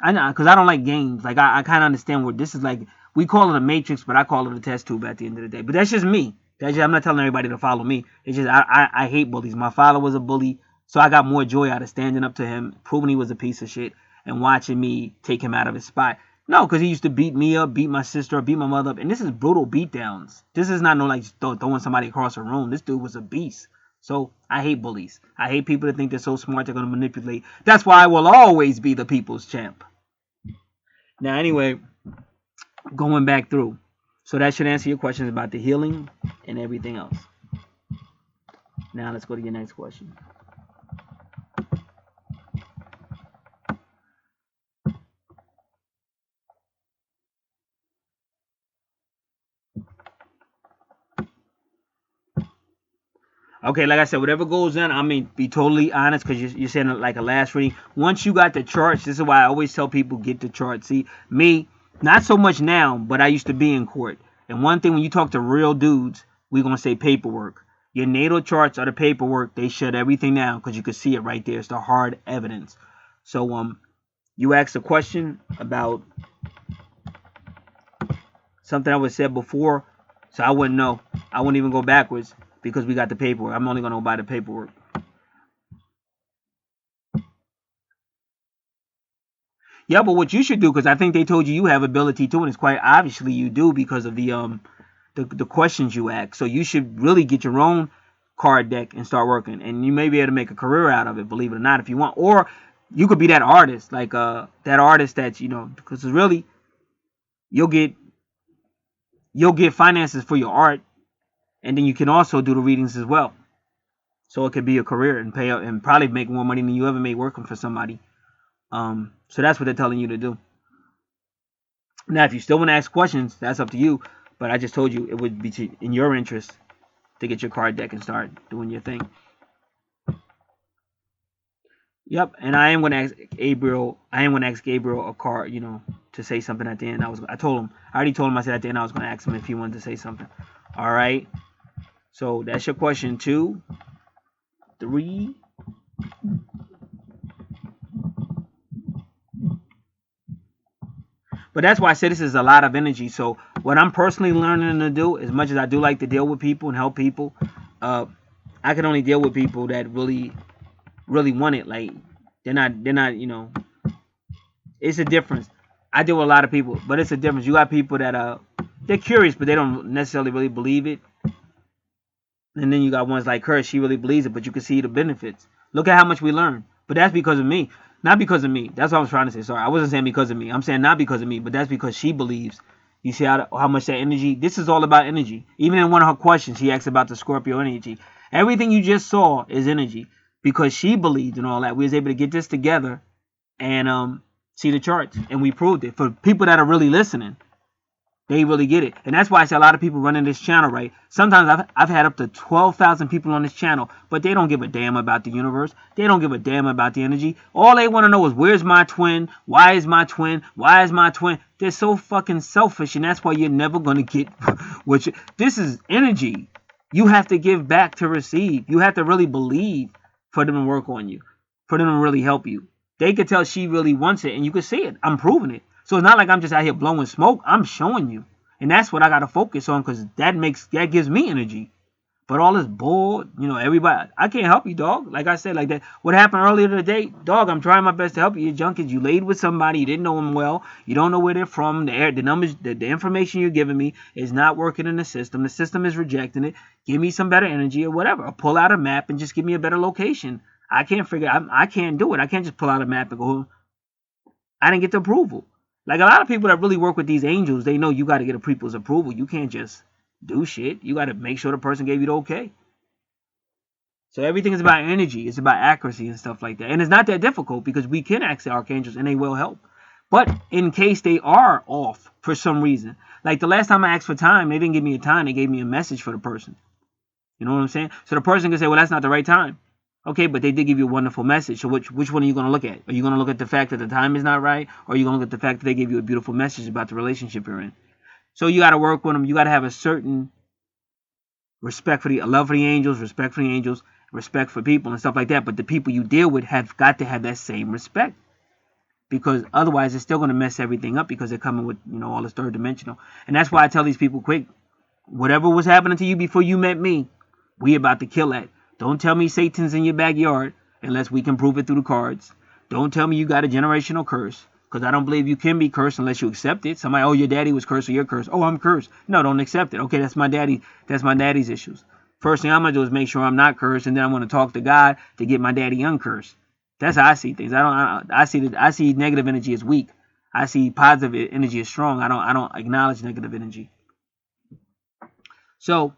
I know, because I don't like games. Like, I kind of understand where this is like, we call it a matrix, but I call it a test tube at the end of the day. But that's just me. I'm not telling everybody to follow me. It's just, I hate bullies. My father was a bully, so I got more joy out of standing up to him, proving he was a piece of shit, and watching me take him out of his spot. No, because he used to beat me up, beat my sister up, beat my mother up. And this is brutal beatdowns. This is not no like throwing somebody across a room. This dude was a beast. So I hate bullies. I hate people that think they're so smart they're going to manipulate. That's why I will always be the people's champ. Now, anyway, going back through. So that should answer your questions about the healing and everything else. Now let's go to your next question. Okay, like I said, whatever goes in, I mean, be totally honest, because you're saying like a last reading. Once you got the charts, this is why I always tell people, get the charts. See, me, not so much now, but I used to be in court. And one thing, when you talk to real dudes, we're going to say paperwork. Your natal charts are the paperwork. They shut everything down because you can see it right there. It's the hard evidence. So you asked a question about something that was said before, so I wouldn't know. I wouldn't even go backwards because we got the paperwork. I'm only going to go by the paperwork. Yeah, but what you should do, because I think they told you you have ability to, and it's quite obviously you do because of the questions you ask. So you should really get your own card deck and start working, and you may be able to make a career out of it, believe it or not, if you want. Or you could be that artist, like that artist that, you know, because really you'll get finances for your art, and then you can also do the readings as well. So it could be a career and pay up and probably make more money than you ever made working for somebody. So that's what they're telling you to do. Now, if you still want to ask questions, that's up to you. But I just told you it would be in your interest to get your card deck and start doing your thing. Yep, and I am going to ask Gabriel. A card, you know, to say something at the end. I already told him. I said at the end I was going to ask him if he wanted to say something. All right. So that's your question 2, 3. But that's why I said this is a lot of energy. So what I'm personally learning to do, as much as I do like to deal with people and help people, I can only deal with people that really want it. Like they're not, you know, it's a difference. I deal with a lot of people, but it's a difference. You got people that they're curious, but they don't necessarily really believe it. And then you got ones like her, she really believes it, but you can see the benefits. Look at how much we learn. But that's because of me. Not because of me. That's what I was trying to say. Sorry, I wasn't saying because of me. I'm saying not because of me, but that's because she believes. You see how much that energy, this is all about energy. Even in one of her questions, she asked about the Scorpio energy. Everything you just saw is energy because she believed in all that. We was able to get this together and see the charts, and we proved it. For people that are really listening, they really get it. And that's why I say a lot of people running this channel, right? Sometimes I've had up to 12,000 people on this channel, but they don't give a damn about the universe. They don't give a damn about the energy. All they want to know is, where's my twin? Why is my twin? Why is my twin? They're so fucking selfish, and that's why you're never going to get what this is energy. You have to give back to receive. You have to really believe for them to work on you, for them to really help you. They could tell she really wants it, and you can see it. I'm proving it. So it's not like I'm just out here blowing smoke. I'm showing you. And that's what I got to focus on, because that gives me energy. But all this bull, you know, everybody, I can't help you, dog. Like I said, like that. What happened earlier today, dog, I'm trying my best to help you. You're junkies. You laid with somebody. You didn't know them well. You don't know where they're from. The numbers, the information you're giving me is not working in the system. The system is rejecting it. Give me some better energy or whatever. Or pull out a map and just give me a better location. I can't I can't do it. I can't just pull out a map and go, I didn't get the approval. Like a lot of people that really work with these angels, they know you got to get a people's approval. You can't just do shit. You got to make sure the person gave you the okay. So everything is about energy. It's about accuracy and stuff like that. And it's not that difficult because we can ask the archangels and they will help. But in case they are off for some reason, like the last time I asked for time, they didn't give me a time. They gave me a message for the person. You know what I'm saying? So the person can say, well, that's not the right time. Okay, but they did give you a wonderful message. So which one are you going to look at? Are you going to look at the fact that the time is not right? Or are you going to look at the fact that they gave you a beautiful message about the relationship you're in? So you got to work with them. You got to have a certain respect for love for the angels, respect for the angels, respect for people and stuff like that. But the people you deal with have got to have that same respect. Because otherwise it's still going to mess everything up because they're coming with, you know, all this third dimensional. And that's why I tell these people, quick, whatever was happening to you before you met me, we about to kill that. Don't tell me Satan's in your backyard unless we can prove it through the cards. Don't tell me you got a generational curse, because I don't believe you can be cursed unless you accept it. Somebody, oh, your daddy was cursed, or you're cursed. Oh, I'm cursed. No, don't accept it. Okay, that's my daddy. That's my daddy's issues. First thing I'm going to do is make sure I'm not cursed, and then I'm going to talk to God to get my daddy uncursed. That's how I see things. I see negative energy as weak. I see positive energy as strong. I don't acknowledge negative energy. So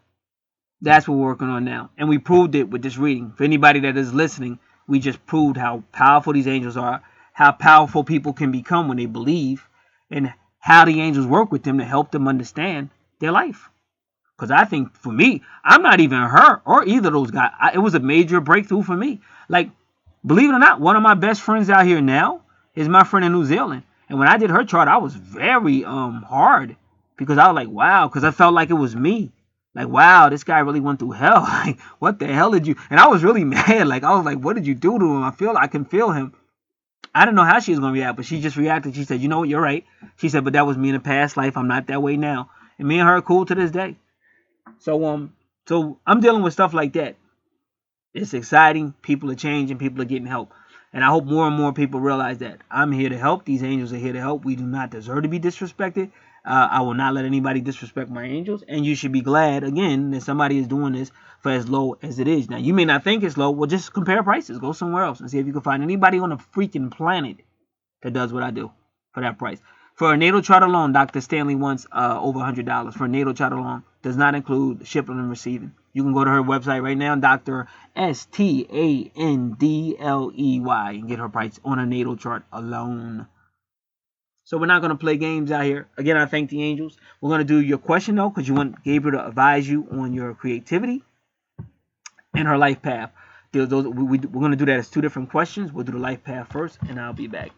that's what we're working on now. And we proved it with this reading. For anybody that is listening, we just proved how powerful these angels are, how powerful people can become when they believe, and how the angels work with them to help them understand their life. Because I think, for me, I'm not even her or either of those guys. It was a major breakthrough for me. Like, believe it or not, one of my best friends out here now is my friend in New Zealand. And when I did her chart, I was very hard. Because I was like, wow. Because I felt like it was me. Like, wow, this guy really went through hell. Like, what the hell did you? And I was really mad. Like, I was like, what did you do to him? I can feel him. I didn't know how she was gonna react, but she just reacted. She said, you know what, you're right. She said, but that was me in a past life. I'm not that way now. And me and her are cool to this day. So I'm dealing with stuff like that. It's exciting. People are changing. People are getting help. And I hope more and more people realize that I'm here to help. These angels are here to help. We do not deserve to be disrespected. I will not let anybody disrespect my angels. And you should be glad, again, that somebody is doing this for as low as it is. Now, you may not think it's low. Well, just compare prices. Go somewhere else and see if you can find anybody on the freaking planet that does what I do for that price. For a natal chart alone, Dr. Stanley wants over $100 for a natal chart alone. Does not include shipping and receiving. You can go to her website right now, Dr. Standley, and get her price on a natal chart alone. So we're not going to play games out here. Again, I thank the angels. We're going to do your question, though, because you want Gabriel to advise you on your creativity and her life path. We're going to do that as two different questions. We'll do the life path first, and I'll be back.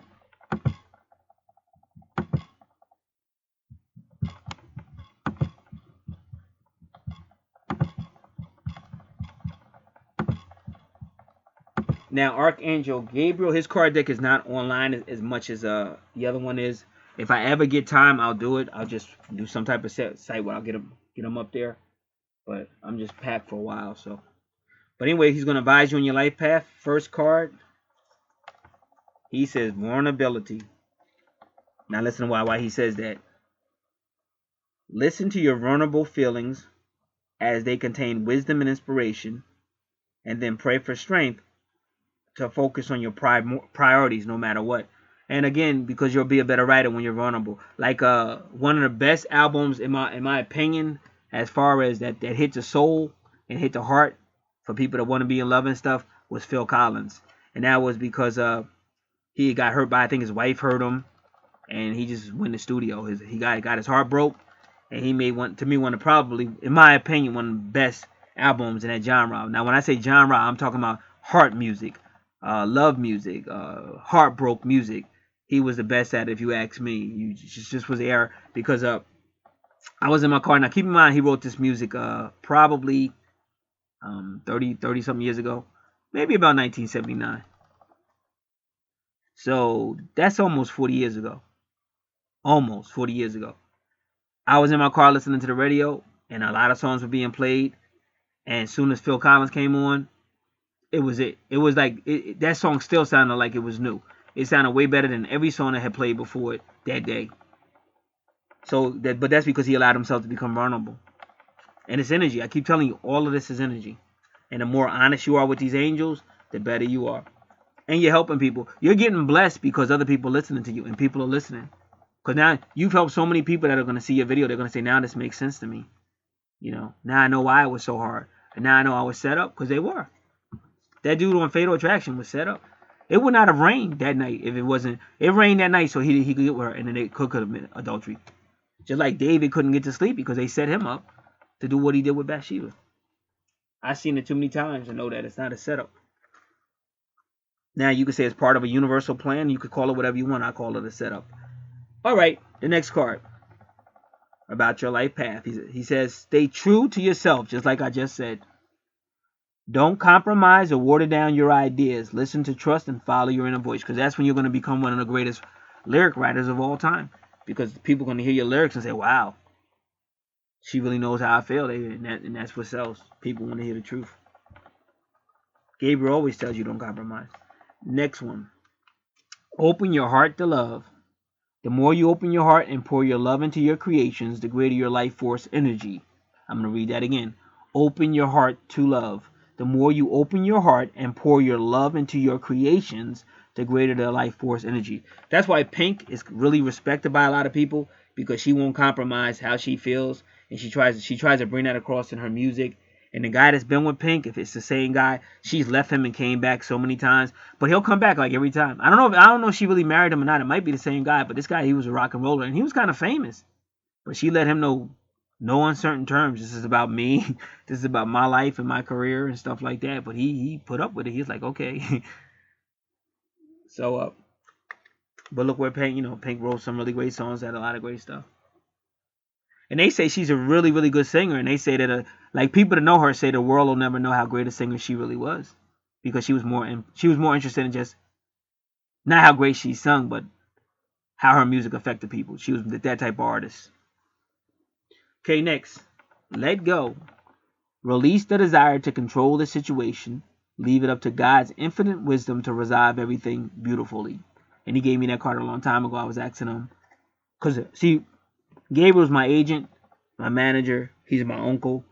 Now, Archangel Gabriel, his card deck is not online as much as the other one is. If I ever get time, I'll do it. I'll just do some type of site where I'll get him up there. But I'm just packed for a while, so. But anyway, he's going to advise you on your life path. First card, he says vulnerability. Now listen to why he says that. Listen to your vulnerable feelings as they contain wisdom and inspiration, and then pray for strength to focus on your priorities no matter what. And again, because you'll be a better writer when you're vulnerable. Like one of the best albums in my opinion, as far as that hit the soul and hit the heart for people that want to be in love and stuff, was Phil Collins. And that was because he got hurt by, I think his wife hurt him, and he just went to the studio. He got his heart broke, and he made one of probably, in my opinion, one of the best albums in that genre. Now when I say genre, I'm talking about heart music. Love music, heartbroken music. He was the best at it, if you ask me. You just was the era because I was in my car. Now keep in mind, he wrote this music probably 30 something years ago, maybe about 1979. So that's almost 40 years ago. Almost 40 years ago. I was in my car listening to the radio, and a lot of songs were being played. And as soon as Phil Collins came on, it was like that song still sounded like it was new. It sounded way better than every song that had played before it that day. But that's because he allowed himself to become vulnerable. And it's energy. I keep telling you, all of this is energy. And the more honest you are with these angels, the better you are. And you're helping people. You're getting blessed because other people are listening to you, and people are listening. Because now you've helped so many people that are going to see your video. They're going to say, now this makes sense to me. Now I know why it was so hard. And now I know I was set up, because they were. That dude on Fatal Attraction was set up. It would not have rained that night if it wasn't. It rained that night so he could get with her, and then they could have been adultery. Just like David couldn't get to sleep because they set him up to do what he did with Bathsheba. I've seen it too many times to know that it's not a setup. Now you could say it's part of a universal plan. You could call it whatever you want. I call it a setup. All right, the next card about your life path. He says, stay true to yourself, just like I just said. Don't compromise or water down your ideas. Listen to, trust, and follow your inner voice, because that's when you're going to become one of the greatest lyric writers of all time. Because people are going to hear your lyrics and say, wow, she really knows how I feel. And that's what sells. People want to hear the truth. Gabriel always tells you don't compromise. Next one. Open your heart to love. The more you open your heart and pour your love into your creations, the greater your life force energy. I'm going to read that again. Open your heart to love. The more you open your heart and pour your love into your creations, the greater the life force energy. That's why Pink is really respected by a lot of people, because she won't compromise how she feels, and she tries to bring that across in her music. And the guy that's been with Pink, if it's the same guy, she's left him and came back so many times, but he'll come back like every time. I don't know if she really married him or not. It might be the same guy, but this guy, he was a rock and roller, and he was kind of famous. But she let him know, no uncertain terms. This is about me. This is about my life and my career and stuff like that. But he put up with it. He's like, okay. So, but look where Pink, Pink wrote some really great songs, had a lot of great stuff. And they say she's a really, really good singer. And they say that, like, people that know her say the world will never know how great a singer she really was, because she was more interested in just not how great she sung, but how her music affected people. She was that type of artist. Okay, next, let go. Release the desire to control the situation. Leave it up to God's infinite wisdom to resolve everything beautifully. And he gave me that card a long time ago. I was asking him, because, see, Gabriel's my agent, my manager. He's my uncle.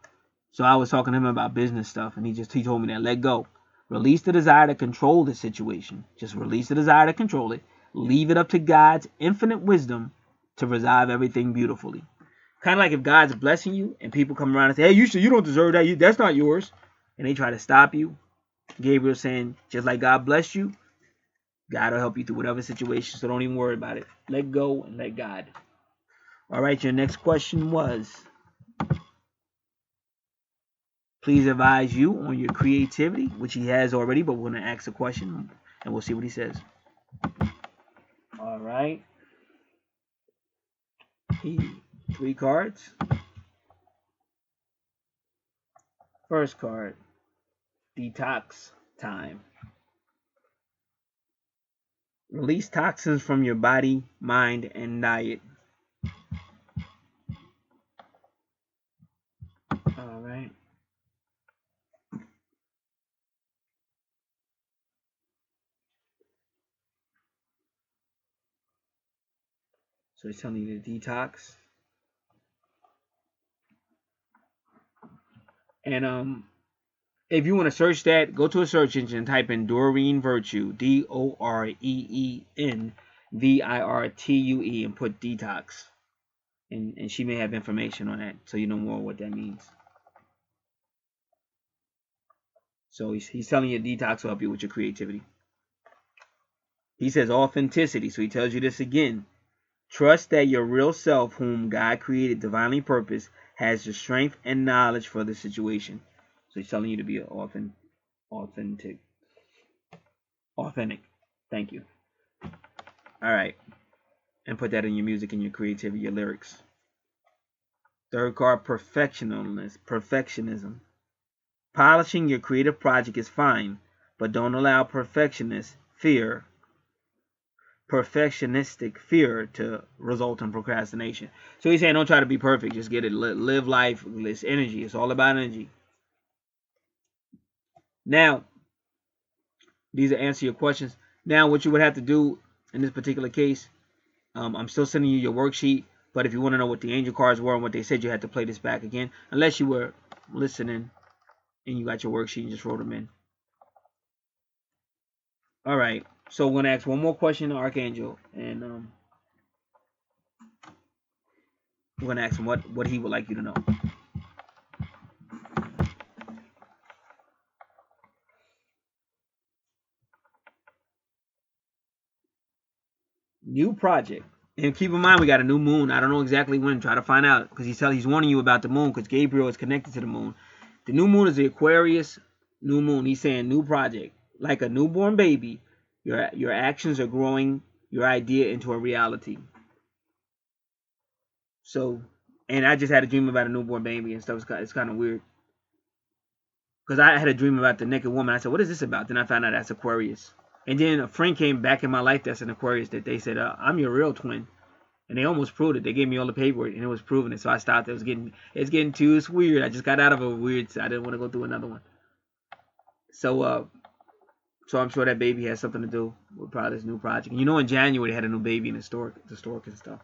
So I was talking to him about business stuff, and he told me that, let go. Release the desire to control the situation. Just release the desire to control it. Leave it up to God's infinite wisdom to resolve everything beautifully. Kind of like if God's blessing you and people come around and say, hey, you don't deserve that. That's not yours. And they try to stop you. Gabriel's saying, just like God blessed you, God will help you through whatever situation. So don't even worry about it. Let go and let God. All right, your next question was, please advise you on your creativity, which he has already, but we're going to ask a question and we'll see what he says. All right. 3 cards. First card, detox time. Release toxins from your body, mind, and diet. All right. So he's telling you to detox. And if you want to search that, go to a search engine and type in Doreen Virtue, Doreen Virtue, and put detox. And she may have information on that, so you know more what that means. So he's telling you detox will help you with your creativity. He says authenticity, so he tells you this again. Trust that your real self, whom God created divinely purpose, has the strength and knowledge for the situation. So he's telling you to be authentic. Thank you. All right. And put that in your music and your creativity, your lyrics. Third card, perfectionism. Polishing your creative project is fine, but don't allow perfectionistic fear to result in procrastination. So he's saying don't try to be perfect, just get it. Live life, it's energy. It's all about energy. Now, these are answer your questions. Now, what you would have to do in this particular case, I'm still sending you your worksheet, but if you want to know what the angel cards were and what they said, you had to play this back again, unless you were listening and you got your worksheet and just wrote them in. All right, so we're gonna ask one more question to Archangel, and we're gonna ask him what he would like you to know. New project. And keep in mind, we got a new moon. I don't know exactly when. Try to find out, because he's warning you about the moon, because Gabriel is connected to the moon. The new moon is the Aquarius new moon. He's saying new project. Like a newborn baby, your actions are growing your idea into a reality. So, and I just had a dream about a newborn baby and stuff. It's kind of weird. Because I had a dream about the naked woman. I said, what is this about? Then I found out that's Aquarius. And then a friend came back in my life that's an Aquarius, that they said, I'm your real twin. And they almost proved it. They gave me all the paperwork, and it was proving it. So I stopped. It's getting too weird. I just got out of a weird. So I didn't want to go through another one. So I'm sure that baby has something to do with probably this new project. And in January they had a new baby in the store and stuff.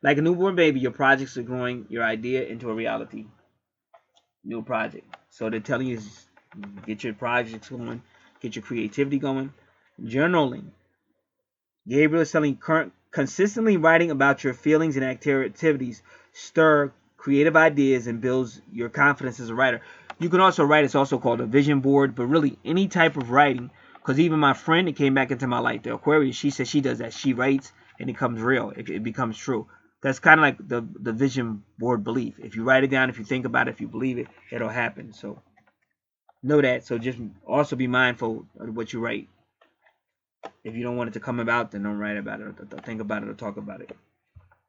Like a newborn baby, your projects are growing your idea into a reality. New project. So they're telling you, get your projects going, get your creativity going, journaling. Gabriel is telling consistently writing about your feelings and activities stir creative ideas and builds your confidence as a writer. You can also write. It's also called a vision board, but really any type of writing. Because even my friend that came back into my life, the Aquarius, she says she does that. She writes and it comes real. It becomes true. That's kind of like the vision board belief. If you write it down, if you think about it, if you believe it, it'll happen. So know that. So just also be mindful of what you write. If you don't want it to come about, then don't write about it, or think about it, or talk about it.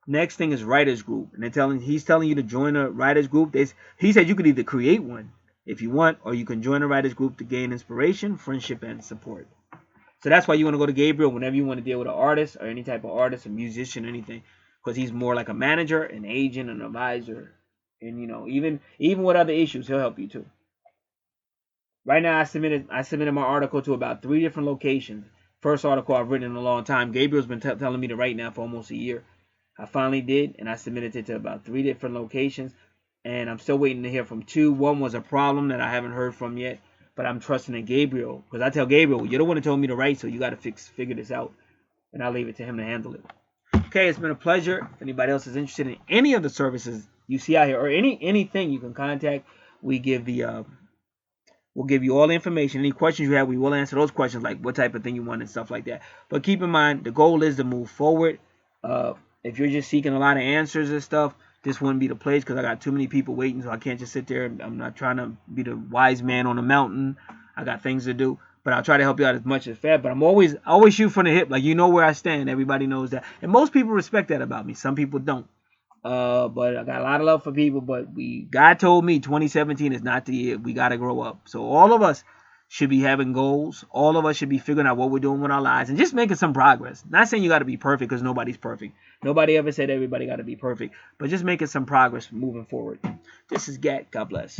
Next thing is writers group, and he's telling you to join a writers group. He said you could either create one if you want, or you can join a writers group to gain inspiration, friendship, and support. So that's why you want to go to Gabriel whenever you want to deal with an artist or any type of artist, a musician, anything, because he's more like a manager, an agent, an advisor, and even with other issues, he'll help you too. Right now, I submitted my article to about 3 different locations. First article I've written in a long time. Gabriel's been telling me to write now for almost a year. I finally did, and I submitted it to about 3 different locations, and I'm still waiting to hear from 2. One was a problem that I haven't heard from yet, but I'm trusting in Gabriel, because I tell Gabriel, you're the one who told me to write, so you got to figure this out, and I'll leave it to him to handle it. Okay, it's been a pleasure. If anybody else is interested in any of the services you see out here, or anything, you can contact. We'll give you all the information. Any questions you have, we will answer those questions, like what type of thing you want and stuff like that. But keep in mind, the goal is to move forward. If you're just seeking a lot of answers and stuff, this wouldn't be the place, because I got too many people waiting, so I can't just sit there. I'm not trying to be the wise man on the mountain. I got things to do. But I'll try to help you out as much as fair. But I'm always shoot from the hip. Like, you know where I stand. Everybody knows that. And most people respect that about me. Some people don't. But I got a lot of love for people. But God told me 2017 is not the year. We got to grow up. So all of us should be having goals. All of us should be figuring out what we're doing with our lives and just making some progress. Not saying you got to be perfect, because nobody's perfect. Nobody ever said everybody got to be perfect. But just making some progress moving forward. This is Gat. God bless.